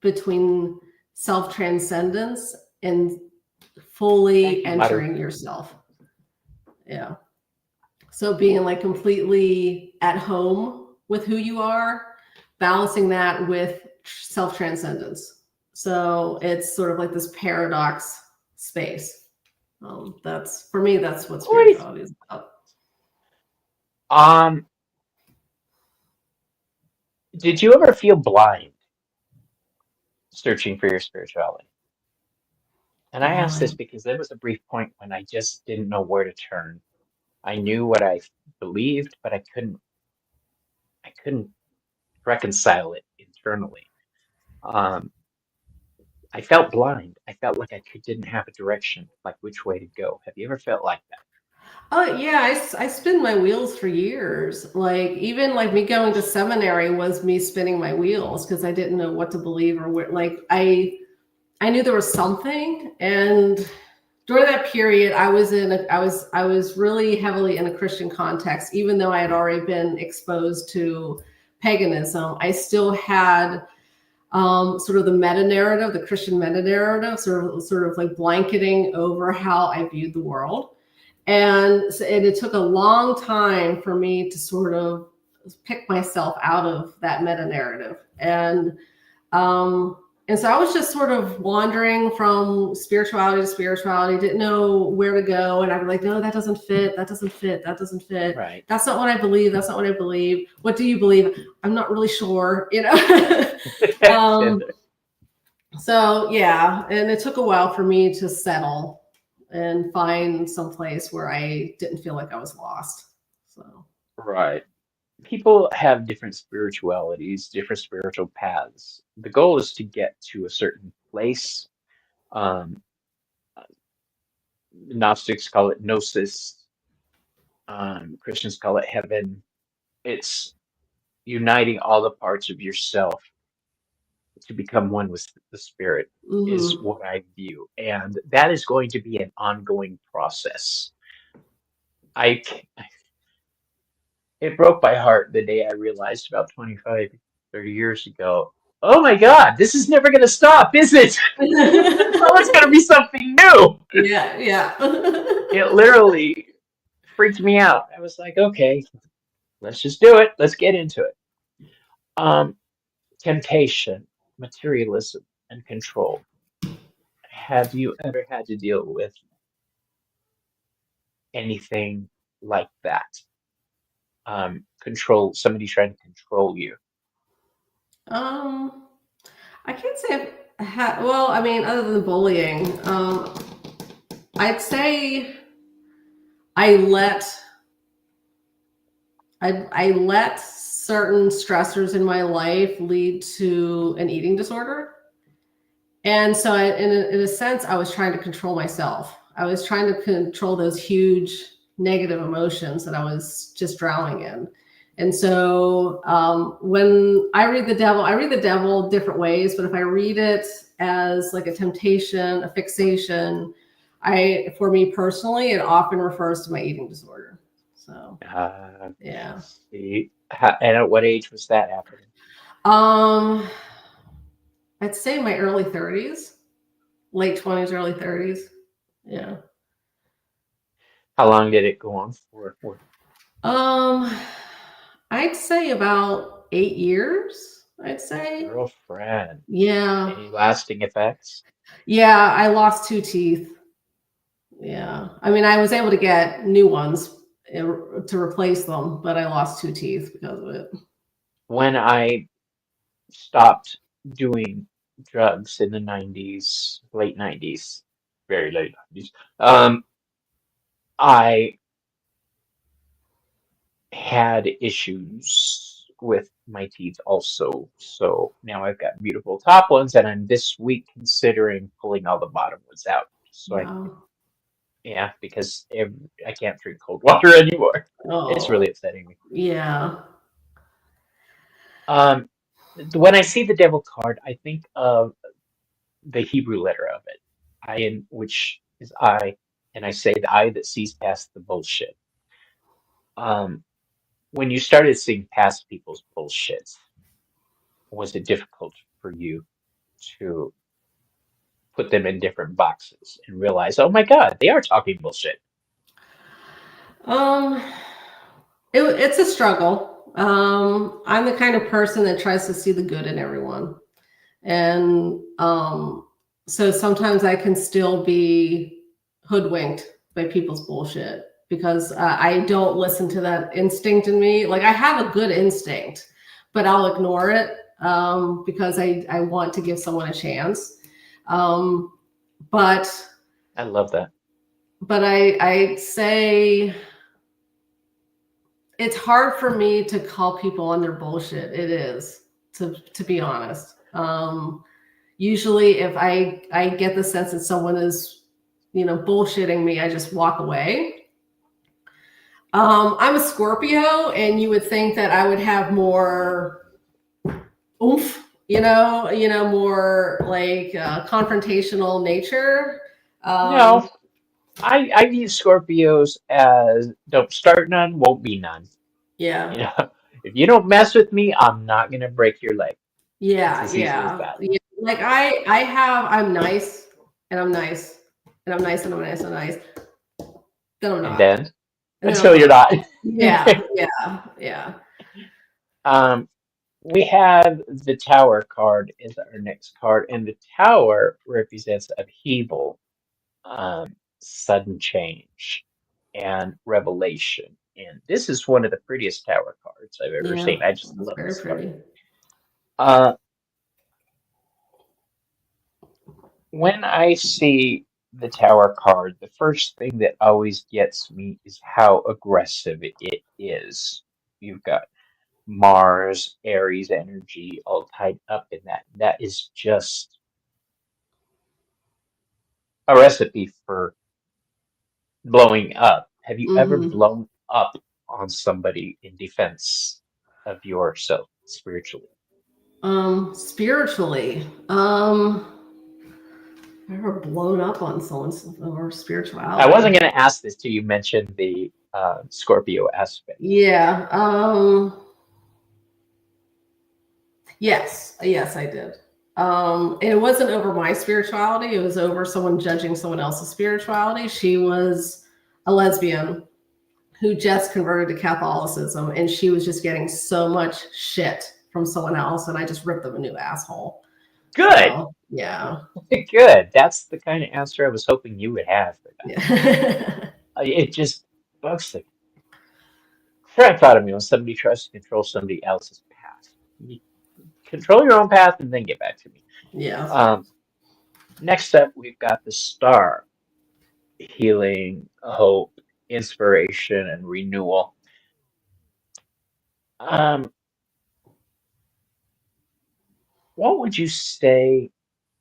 between self transcendence and Thank fully you, Mother. entering yourself. Yeah. So being like completely at home with who you are, balancing that with self transcendence. So it's sort of like this paradox space. That's for me. That's what What is spirituality is about. um Did you ever feel blind searching for your spirituality? And I ask this Blind. because there was a brief point when I just didn't know where to turn. I knew what I believed, but I couldn't reconcile it internally. Um, I felt blind. I felt like didn't have a direction, like which way to go. Have you ever felt like that? Oh yeah, I spin my wheels for years. Like even like me going to seminary was me spinning my wheels because I didn't know what to believe or what. Like I knew there was something, and during that period, I was really heavily in a Christian context, even though I had already been exposed to paganism. I still had sort of the meta narrative, the Christian meta narrative, sort of like blanketing over how I viewed the world. And it took a long time for me to sort of pick myself out of that meta narrative. Um, and so I was just sort of wandering from spirituality to spirituality, didn't know where to go. And I'd be like, no, that doesn't fit. That doesn't fit. That doesn't fit. Right. That's not what I believe. That's not what I believe. What do you believe? I'm not really sure, you know? um, so yeah, and it took a while for me to settle and find some place where I didn't feel like I was lost. So Right. People have different spiritualities, different spiritual paths. The goal is to get to a certain place. Um, Gnostics call it gnosis. Christians call it heaven. It's uniting all the parts of yourself to become one with the spirit is mhm. what I view, and that is going to be an ongoing process. I It broke my heart the day I realized about 25, 30 years ago. Oh my God, this is never going to stop, is it? There's always going to be something new. Yeah, yeah. It literally. freaked me out. I was like, okay, let's just do it. Let's get into it. Um, Temptation, materialism, and control. Have you ever had to deal with anything like that? Control, somebody trying to control you. Um, I can't say I've had, well, I mean, other than bullying, I'd say I let I let certain stressors in my life lead to an eating disorder. And so, in a sense, I was trying to control myself. I was trying to control those huge negative emotions that I was just drowning in. And so, when I read the devil different ways. But if I read it as like a temptation, a fixation, for me personally, it often refers to my eating disorder. So, yeah. See, and at what age was that happening? Um, I'd say my early 30s, late 20s, early 30s. Yeah. How long did it go on for? Um, I'd say about 8 years, I'd say. Girlfriend. Yeah. Any lasting effects? Yeah, I lost 2 teeth. Yeah. I mean, I was able to get new ones to replace them, but I lost 2 teeth because of it. When I stopped doing drugs in the 90s, late 90s, very late 90s, I had issues with my teeth also. So now I've got beautiful top ones, and I'm this week considering pulling all the bottom ones out. So I can, Wow. yeah, because I can't drink cold water anymore. It's Oh, really upsetting me. yeah. Um, when I see the devil card, I think of the Hebrew letter of it, Ayin, which is I, and I say the eye that sees past the bullshit. Um, when you started seeing past people's bullshit, was it difficult for you to put them in different boxes and realize, oh my God, they are talking bullshit? Um, it's a struggle. I'm the kind of person that tries to see the good in everyone. And so sometimes I can still be hoodwinked by people's bullshit because I don't listen to that instinct in me. Like I have a good instinct, but I'll ignore it because I want to give someone a chance. Um, but I love that. I say it's hard for me to call people on their bullshit. It is, to be honest. Usually if I get the sense that someone is, bullshitting me, I just walk away. I'm a Scorpio, and you would think that I would have more oomph, more like confrontational nature. No, um I view Scorpios as don't start none, won't be none. yeah. You know, if you don't mess with me, I'm not gonna break your leg. It's Yeah, as easy as yeah, that. yeah. Like I'm nice, and I'm nice, and I'm nice, and I'm nice, and I'm nice. Then I'm And not, then and then I'm until you're not. not. Yeah, yeah, yeah. Um, we have the Tower card is our next card, and the Tower represents upheaval, sudden change, and revelation. And this is one of the prettiest Tower cards I've ever Yeah, seen. I just that's love very this card. pretty. Uh, when I see the Tower card, the first thing that always gets me is how aggressive it is. You've got Mars, Aries energy all tied up in that. That is just a recipe for blowing up. Have you ever Hmm. blown up on somebody in defense of yourself spiritually? Spiritually, I've ever blown up on someone's or I wasn't spirituality. going to ask this till you mentioned the Scorpio aspect. Yeah. Yes, I did. And it wasn't over my spirituality. It was over someone judging someone else's spirituality. She was a lesbian, who just converted to Catholicism, and she was just getting so much shit from someone else, and I just ripped them a new asshole. Good. So yeah, Good. That's the kind of answer I was hoping you would have for that. yeah, It just bugs the crap out of me when somebody tries to control somebody else's path. You control your own path and then get back to me. yeah. Um, Next up, we've got the star, healing, hope, inspiration, and renewal. Um, what would you say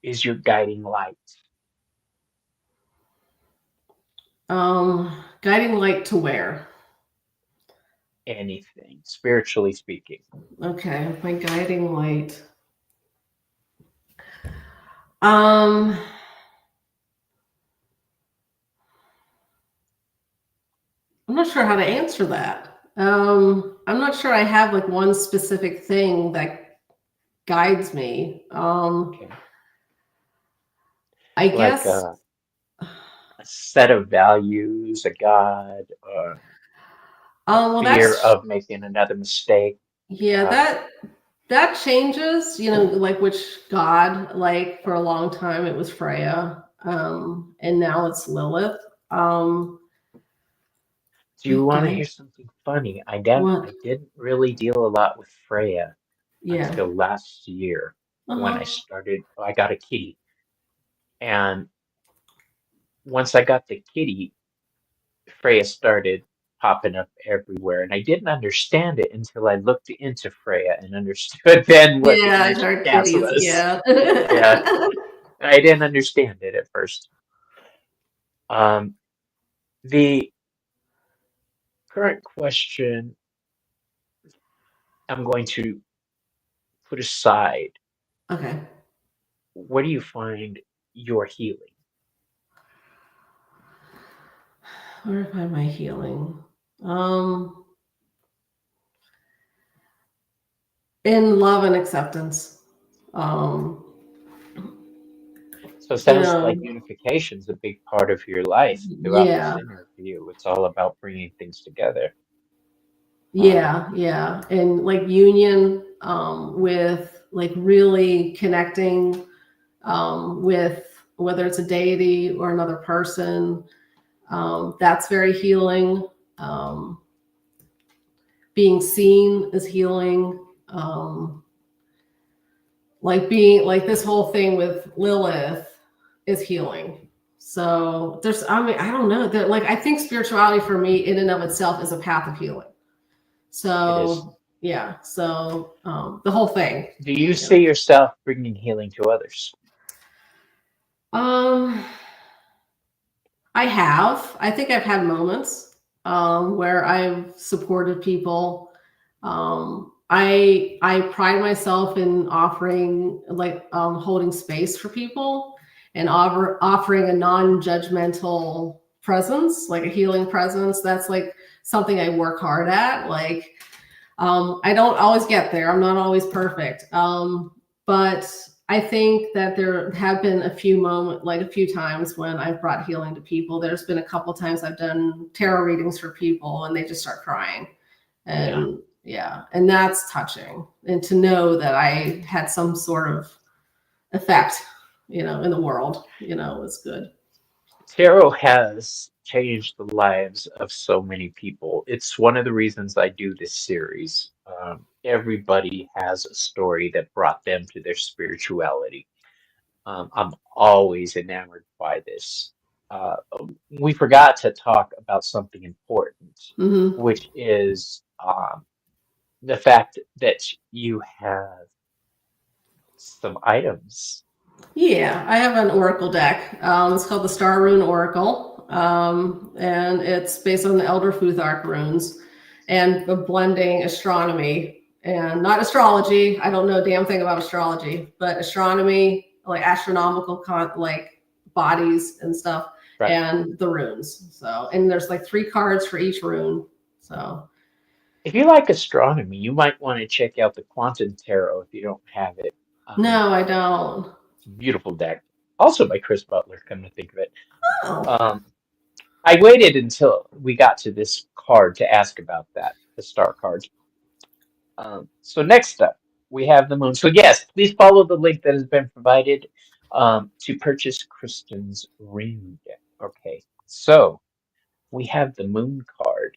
is your guiding light? Guiding light to where? Anything, spiritually speaking. Okay, my guiding light. Um, I'm not sure how to answer that. I'm not sure I have like one specific thing that guides me. Okay. I Like guess. a set of values, a God, a Well, fear of making another mistake. yeah, Uh, that changes. You know, like which god. Like for a long time, it was Freya, and now it's Lilith. Um, do my you want to guide. hear something funny? What? I didn't really deal a lot with Freya Yeah. until last year Uh when huh. I got a kitty. And once I got the kitty, Freya started popping up everywhere. And I didn't understand it until I looked into Freya and understood then what the Yeah, energy our cast kitties. was. Yeah. Yeah, I didn't understand it at first. Um, the current question I'm going to put aside. Okay. Where do you find your healing? Where am I healing? Um, in love and acceptance. Um, So it you sounds like know, unification's a big part of your life throughout this yeah, interview. It's all about bringing things together. Um, yeah, and like union, with like really connecting, with whether it's a deity or another person. That's very healing. Um, Being seen is healing. Like being like this whole thing with Lilith is healing. So there's, I mean, I don't know that, like, I think spirituality for me in and of itself is a path of healing. it is. So yeah, so the whole thing, Do you you know. see yourself bringing healing to others? Um, I have. I think I've had moments where I've supported people. I pride myself in offering like holding space for people and offering a non-judgmental presence, like a healing presence. That's like something I work hard at. Like I don't always get there. I'm not always perfect. But I think that there have been a few moments, like a few times when I've brought healing to people. There's been a couple times I've done tarot readings for people and they just start crying. Yeah. And yeah, and that's touching. And to know that I had some sort of effect, in the world, was good. Tarot has changed the lives of so many people. It's one of the reasons I do this series. Everybody has a story that brought them to their spirituality. I'm always enamored by this. Uh, we forgot to talk about something important, Hmm. which is the fact that you have some items. Yeah, I have an oracle deck. It's called the Star Rune Oracle, and it's based on the Elder Futhark runes and the blending astronomy and not astrology. I don't know a damn thing about astrology, but astronomy, like astronomical like bodies and stuff, Right. and the runes. So, and there's like 3 cards for each rune. So, If you like astronomy, you might want to check out the Quantum Tarot if you don't have it. no, I don't. It's a beautiful deck. Also by Chris Butler, come to think of it. Oh, Um, I waited until we got to this card to ask about that, the star card. So next up, we have the moon. So yes, please follow the link that has been provided to purchase Kristen's Rune deck. Okay, so we have the moon card.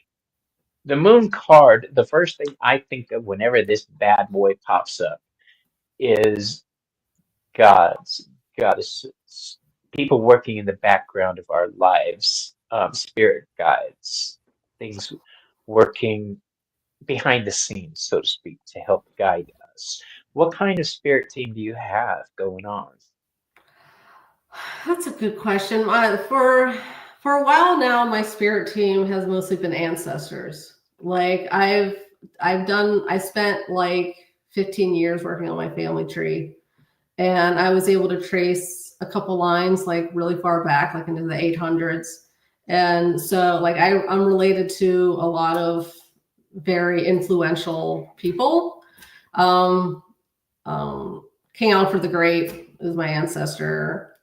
The moon card, the first thing I think of whenever this bad boy pops up is gods, goddesses, people working in the background of our lives, spirit guides, things working behind the scenes, so to speak, to help guide us. What kind of spirit team do you have going on? That's a good question. For a while now, my spirit team has mostly been ancestors. Like I spent like 15 years working on my family tree, and I was able to trace a couple lines like really far back, like into the 800s. And so, like I'm related to a lot of very influential people. Um, King Alfred the Great is my ancestor.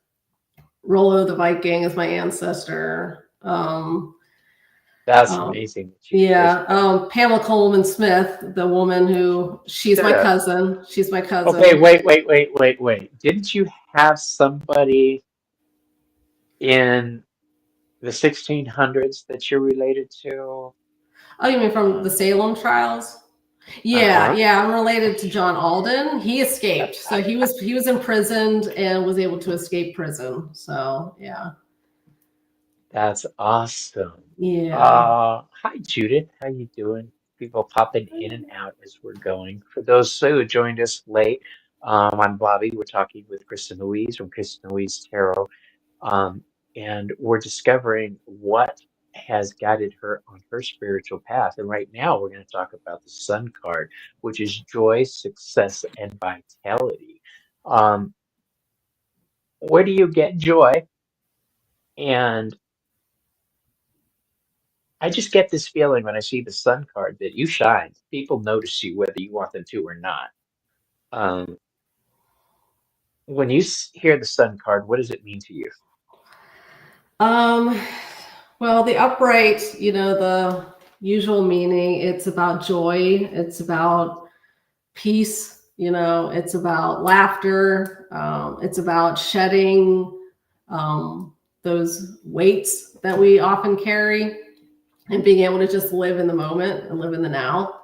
Rollo the Viking is my ancestor. That's Um, amazing that you traced yeah, that. Pamela Coleman Smith, the woman who she's my Shut up. cousin. She's my Okay, cousin. wait. Didn't you have somebody in the 1600s that you're related to? Oh, you mean from the Um, Salem trials? Yeah, uh-huh. yeah. I'm related to John Alden. He escaped, so he was imprisoned and was able to escape prison. So yeah, That's awesome. yeah. Hi Judith, how you doing? People popping in and out as we're going. For those who joined us late, I'm Bobby. We're talking with Kristen Louise from Kristen Louise Tarot, um, and we're discovering what has guided her on her spiritual path. And right now, we're going to talk about the Sun card, which is joy, success, and vitality. Um, where do you get joy? And I just get this feeling when I see the Sun card that you shine. People notice you whether you want them to or not. Um, when you hear the Sun card, what does it mean to you? Um, well, the upright, the usual meaning, it's about joy, it's about peace, it's about laughter, it's about shedding those weights that we often carry and being able to just live in the moment and live in the now.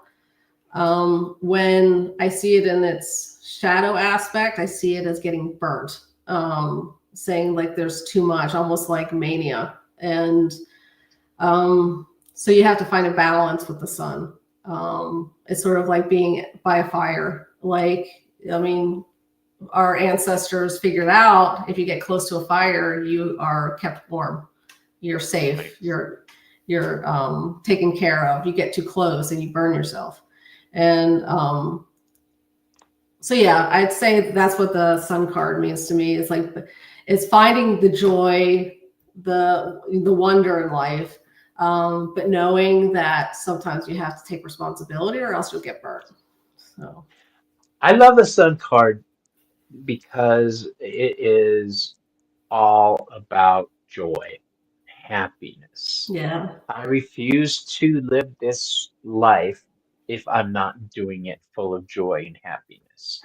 When I see it in its shadow aspect, I see it as getting burnt, saying like there's too much, almost like mania. And so you have to find a balance with the sun. It's sort of like being by a fire. Like, I mean, our ancestors figured out if you get close to a fire, you are kept warm. You're safe. Nice. You're taken care of. You get too close and you burn yourself. And so yeah, I'd say that's what the sun card means to me. It's like it's finding the joy, the wonder in life, but knowing that sometimes you have to take responsibility or else you'll get burnt. So I love the Sun card because it is all about joy, happiness. yeah. I refuse to live this life if I'm not doing it full of joy and happiness.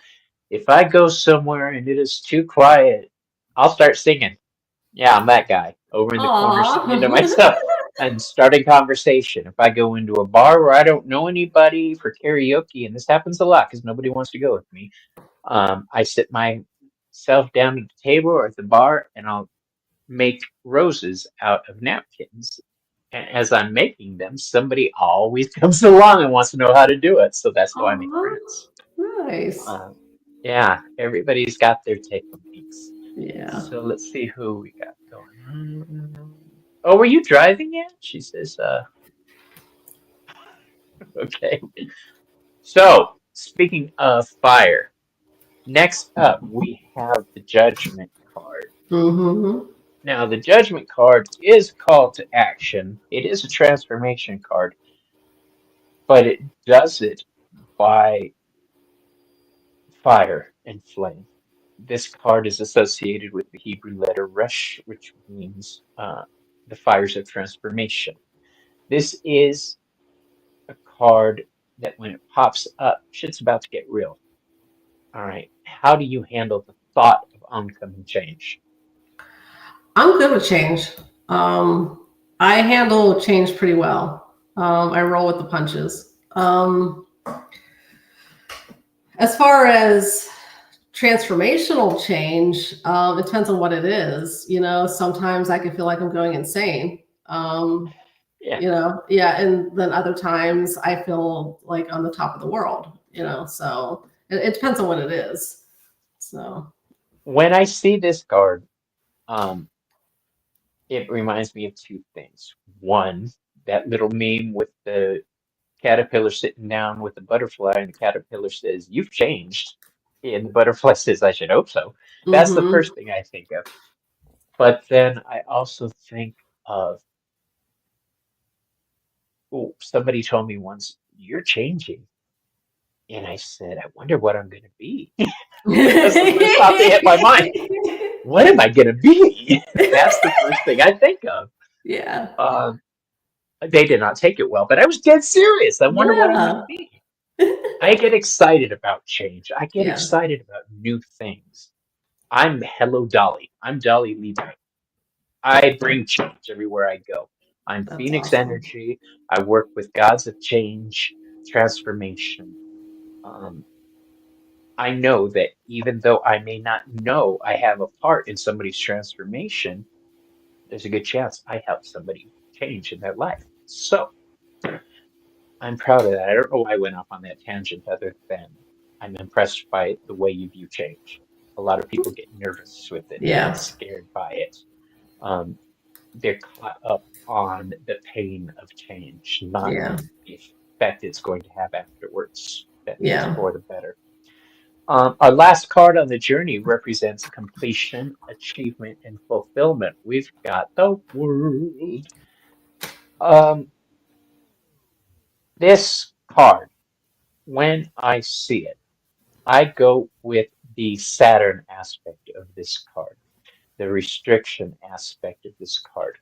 If I go somewhere and it is too quiet, I'll start singing. Yeah, I'm that guy over in the corner singing to Aw. myself and starting conversation. If I go into a bar where I don't know anybody for karaoke, and this happens a lot because nobody wants to go with me, I sit myself down at the table or at the bar and I'll make roses out of napkins. And as I'm making them, somebody always comes along and wants to know how to do it. So that's how I make Aw. friends. Nice. Um, yeah, everybody's got their take on things. Yeah. So let's see who we got going. Oh, were you driving yet? She says, okay. So, speaking of fire, next up we have the Judgment card. Mm-hmm. Now, the Judgment card is a call to action. It is a transformation card, but it does it by fire and flame. This card is associated with the Hebrew letter resh, which means the fires of transformation. This is a card that when it pops up, shit's about to get real. All right. How do you handle the thought of oncoming change? I'm good with change. I handle change pretty well. I roll with the punches. As far as transformational change, it depends on what it is. Sometimes I can feel like I'm going insane. Yeah. Yeah, and then other times I feel like on the top of the world. So it depends on what it is. So. When I see this card, um, it reminds me of two things. One, that little meme with the caterpillar sitting down with the butterfly, and the caterpillar says, "You've changed." And the butterfly says, "I should hope so." That's the Mm-hmm. first thing I think of. But then I also think of, oh, somebody told me once, "You're changing." And I said, "I wonder what I'm going to be." That's the first thought that hit my mind. What am I going to be? That's the first thing I think of. Yeah. Um, they did not take it well, but I was dead serious. I wonder what I'm going to Yeah. be. I get excited about change. I get Yeah. excited about new things. I'm Hello Dolly. I'm Dolly Levi. I bring change everywhere I go. I'm That's Phoenix awesome. Energy. I work with gods of change, transformation. Um, I know that even though I may not know I have a part in somebody's transformation, there's a good chance I help somebody change in their life. So I'm proud of that. I don't know why I went off on that tangent other than I'm impressed by the way you view change. A lot of people get nervous with it. They get Yeah. scared by it. Um, they're caught up on the pain of change, not Yeah. the effect it's going to have afterwards. That it's Yeah. for the better. Our last card on the journey represents completion, achievement, and fulfillment. We've got the world. Um, this card, when I see it, I go with the Saturn aspect of this card, the restriction aspect of this card.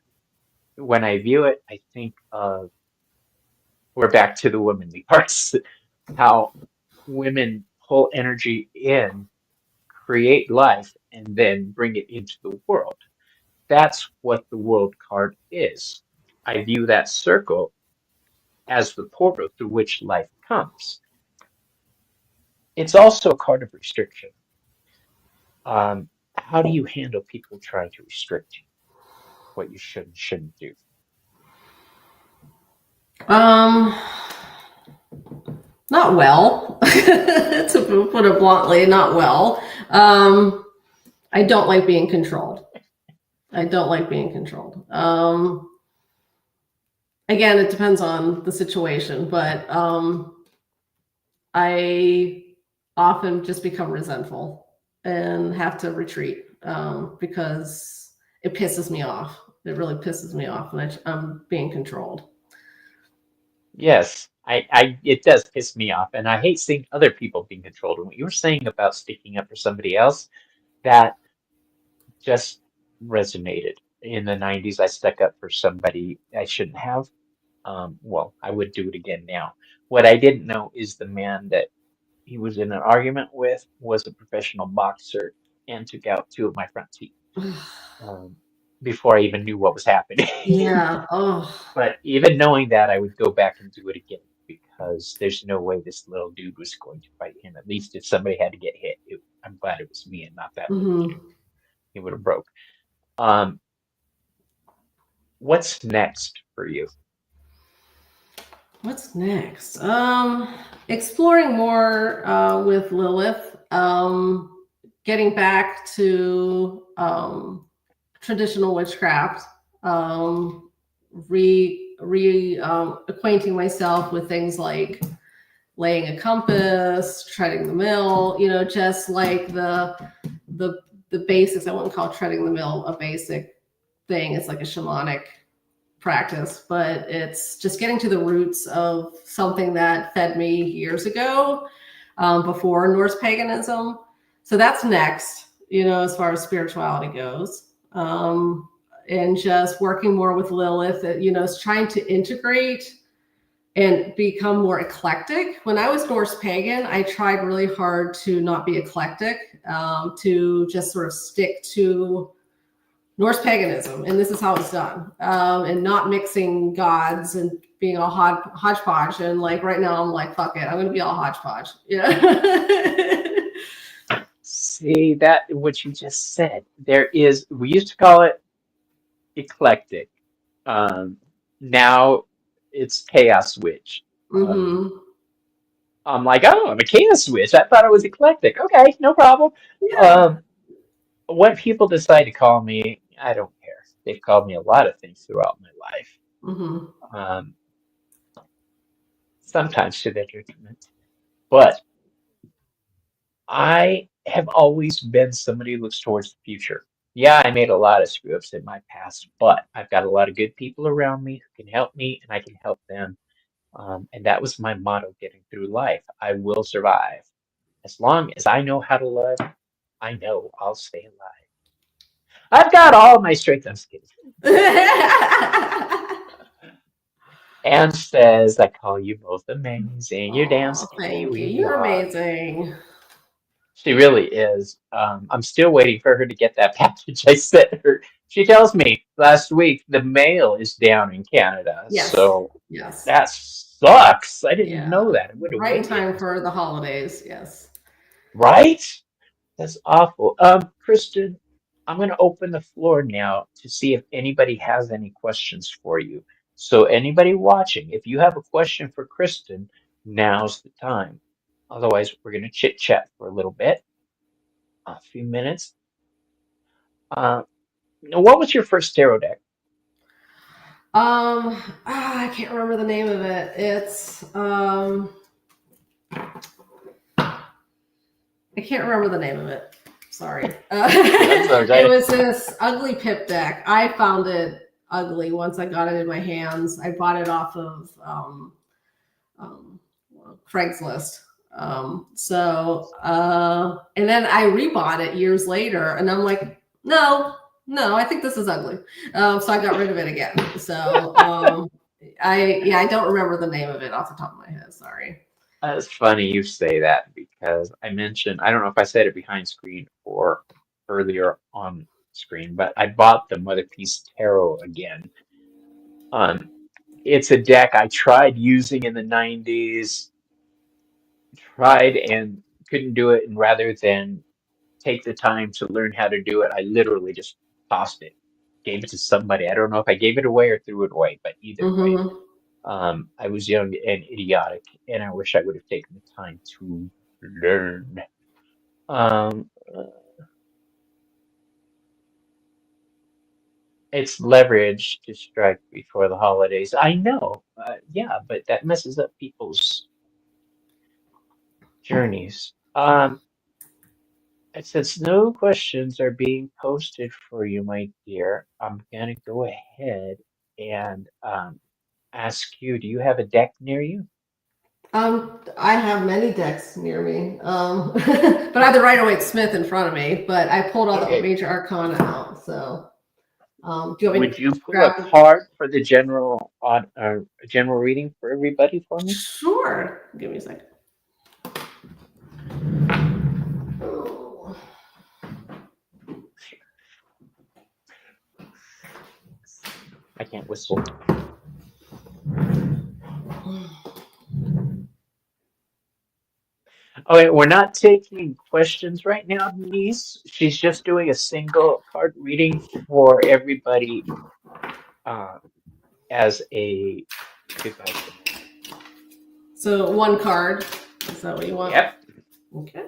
When I view it, I think of, we're back to the womanly parts, how women pull energy in, create life, and then bring it into the world. That's what the world card is. I view that circle as the portal through which life comes. It's also a card of restriction. How do you handle people trying to restrict you, what you should and shouldn't do? Um, Not well. To put it bluntly, not well. I don't like being controlled. I don't like being controlled. Again, it depends on the situation, but I often just become resentful and have to retreat because it pisses me off. It really pisses me off when I'm being controlled. Yes, it does piss me off, and I hate seeing other people being controlled. And what you were saying about sticking up for somebody else, that just resonated. In the 90s, I stuck up for somebody I shouldn't have. Well, I would do it again now. What I didn't know is the man that he was in an argument with was a professional boxer and took out two of my front teeth um, before I even knew what was happening. Yeah. Oh. But even knowing that, I would go back and do it again because there's no way this little dude was going to fight him. At least if somebody had to get hit, I'm glad it was me and not that little dude. Hmm. He would have broke. Um, what's next for you? What's next? Exploring more with Lilith. Getting back to traditional witchcraft. Re acquainting myself with things like laying a compass, treading the mill. Just like the the basics. I wouldn't call treading the mill a basic thing. It's like a shamanic practice, but it's just getting to the roots of something that fed me years ago, before Norse paganism. So that's next, as far as spirituality goes. and just working more with Lilith, is trying to integrate and become more eclectic. When I was Norse pagan, I tried really hard to not be eclectic, to just sort of stick to Norse paganism, and this is how it's done, and not mixing gods and being all hodgepodge. And like right now, I'm like, fuck it, I'm gonna be all hodgepodge. See that what you just said. We used to call it eclectic. Now it's chaos witch. Mm-hmm. I'm like, oh, I'm a chaos witch. I thought I was eclectic. Okay, no problem. Yeah. Um, what people decide to call me, I don't care. They've called me a lot of things throughout my life. Mm-hmm. Um, sometimes to their detriment. But I have always been somebody who looks towards the future. Yeah, I made a lot of screw ups in my past, but I've got a lot of good people around me who can help me and I can help them. And that was my motto getting through life. I will survive. As long as I know how to love, I know I'll stay alive. I've got all my strength. I'm just kidding. Anne says, I call you both amazing. You're damn Oh, skinny thank you. wee You're are. amazing. She really is. I'm still waiting for her to get that package I sent her. She tells me last week the mail is down in Canada, Yes. so Yes. that sucks. I didn't Yeah. know that. I would have Right in waited. time for the holidays. Yes. Right? That's awful. Kristen, I'm going to open the floor now to see if anybody has any questions for you. So anybody watching, if you have a question for Kristen, now's the time. Otherwise, we're going to chit chat for a little bit, a few minutes. What was your first tarot deck? I can't remember the name of it. It's I can't remember the name of it. Sorry. That's It okay. was this ugly pip deck. I found it ugly once I got it in my hands. I bought it off of um, Craigslist. And then I rebought it years later, and I'm like, no, I think this is ugly. So I got rid of it again. So I don't remember the name of it off the top of my head. Sorry. It's funny you say that because I mentioned, I don't know if I said it behind screen or earlier on screen, but I bought the Mother Peace Tarot again. Um, it's a deck I tried using in the 90s, tried and couldn't do it, and rather than take the time to learn how to do it, I literally just tossed it, gave it to somebody. I don't know if I gave it away or threw it away, but either way, Mm-hmm. I was young and idiotic, and I wish I would have taken the time to learn. Um, uh, it's leverage to strike before the holidays. I know, yeah, but that messes up people's journeys. Since no questions are being posted for you, my dear, I'm gonna go ahead and ask you, do you have a deck near you? I have many decks near me, but I have the Rider-Waite Smith in front of me. But I pulled all the Okay. major arcana out. So, do you want me Would to you pull a grab? card for the general reading for everybody for me? Sure. Give me a second. Oh. I can't whistle. Okay, we're not taking questions right now, Denise. She's just doing a single card reading for everybody uh, as a goodbye symbol. So one card. Is that what you want? Yep. Okay.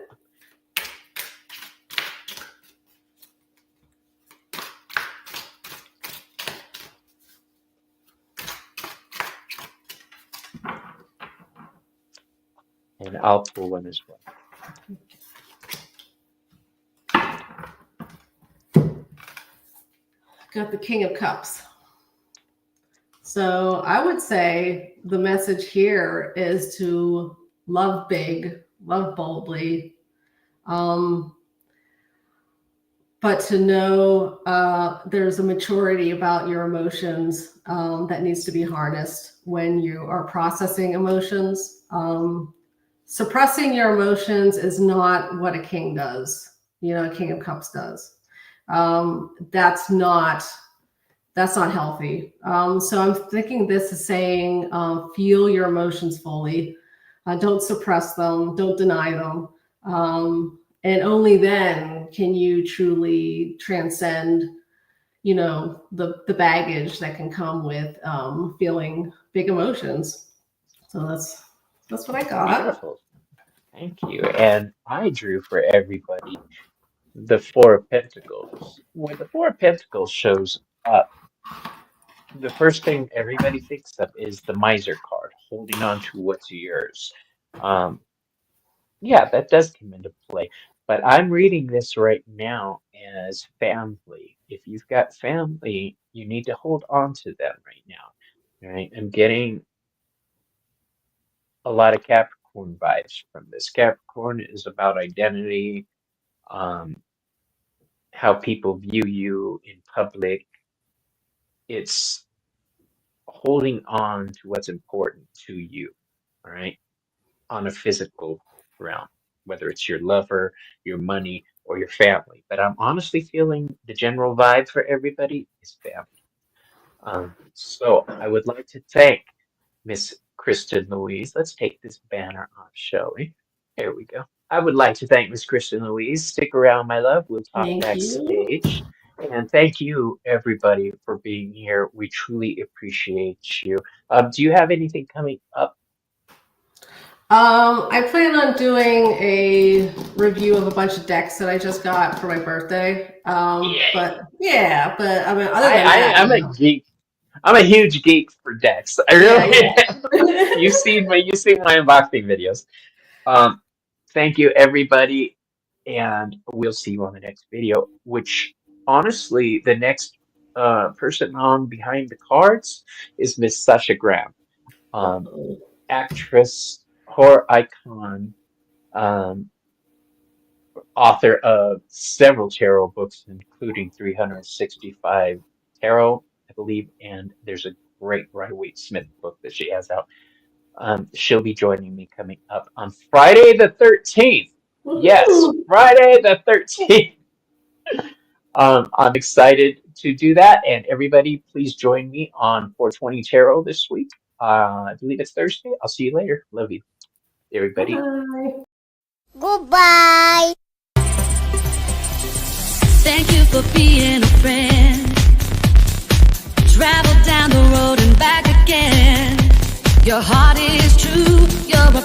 And I'll pull one as well. Got the King of Cups. So I would say the message here is to love big, love boldly, but but to know there's a maturity about your emotions that needs to be harnessed when you are processing emotions. Suppressing your emotions is not what a king does. A King of Cups does. That's not healthy. So I'm thinking this is saying feel your emotions fully. Don't suppress them. Don't deny them. And only then can you truly transcend, the baggage that can come with feeling big emotions. So that's what I got. Beautiful. Thank you. And I drew for everybody the Four of Pentacles. When the Four of Pentacles shows up, the first thing everybody thinks of is the miser card, holding on to what's yours. Um, yeah, that does come into play. But I'm reading this right now as family. If you've got family, you need to hold on to them right now. Right? I'm getting a lot of Capricorn vibes from this. Capricorn is about identity, um, how people view you in public. It's holding on to what's important to you, all right, on a physical realm, whether it's your lover, your money, or your family. But I'm honestly feeling the general vibe for everybody is family. So I would like to thank Miss Kristen Louise. Let's take this banner off, shall we? There we go. I would like to thank Miss Kristen Louise. Stick around, my love. We'll talk Thank you. backstage. And thank you, everybody, for being here. We truly appreciate you. Do you have anything coming up? I plan on doing a review of a bunch of decks that I just got for my birthday. Yay! But yeah, but I mean, other than that, I'm a geek. I'm a huge geek for decks. I yeah, really yeah. am. You've seen my unboxing videos. Um, Thank you, everybody, and we'll see you on the next video. Which, honestly, the next person on behind the cards is Miss Sasha Graham, um, actress, horror icon, um, author of several tarot books, including 365 Tarot, I believe, and there's a great Rider-Waite-Smith book that she has out. She'll be joining me coming up on Friday the 13th. Yes, Woohoo! Friday the 13th. I'm excited to do that. And everybody, please join me on 420 Tarot this week. I believe it's Thursday. I'll see you later. Love you, everybody. Bye. Goodbye. Thank you for being a friend. Travel down the road and back again. Your heart is true. You're a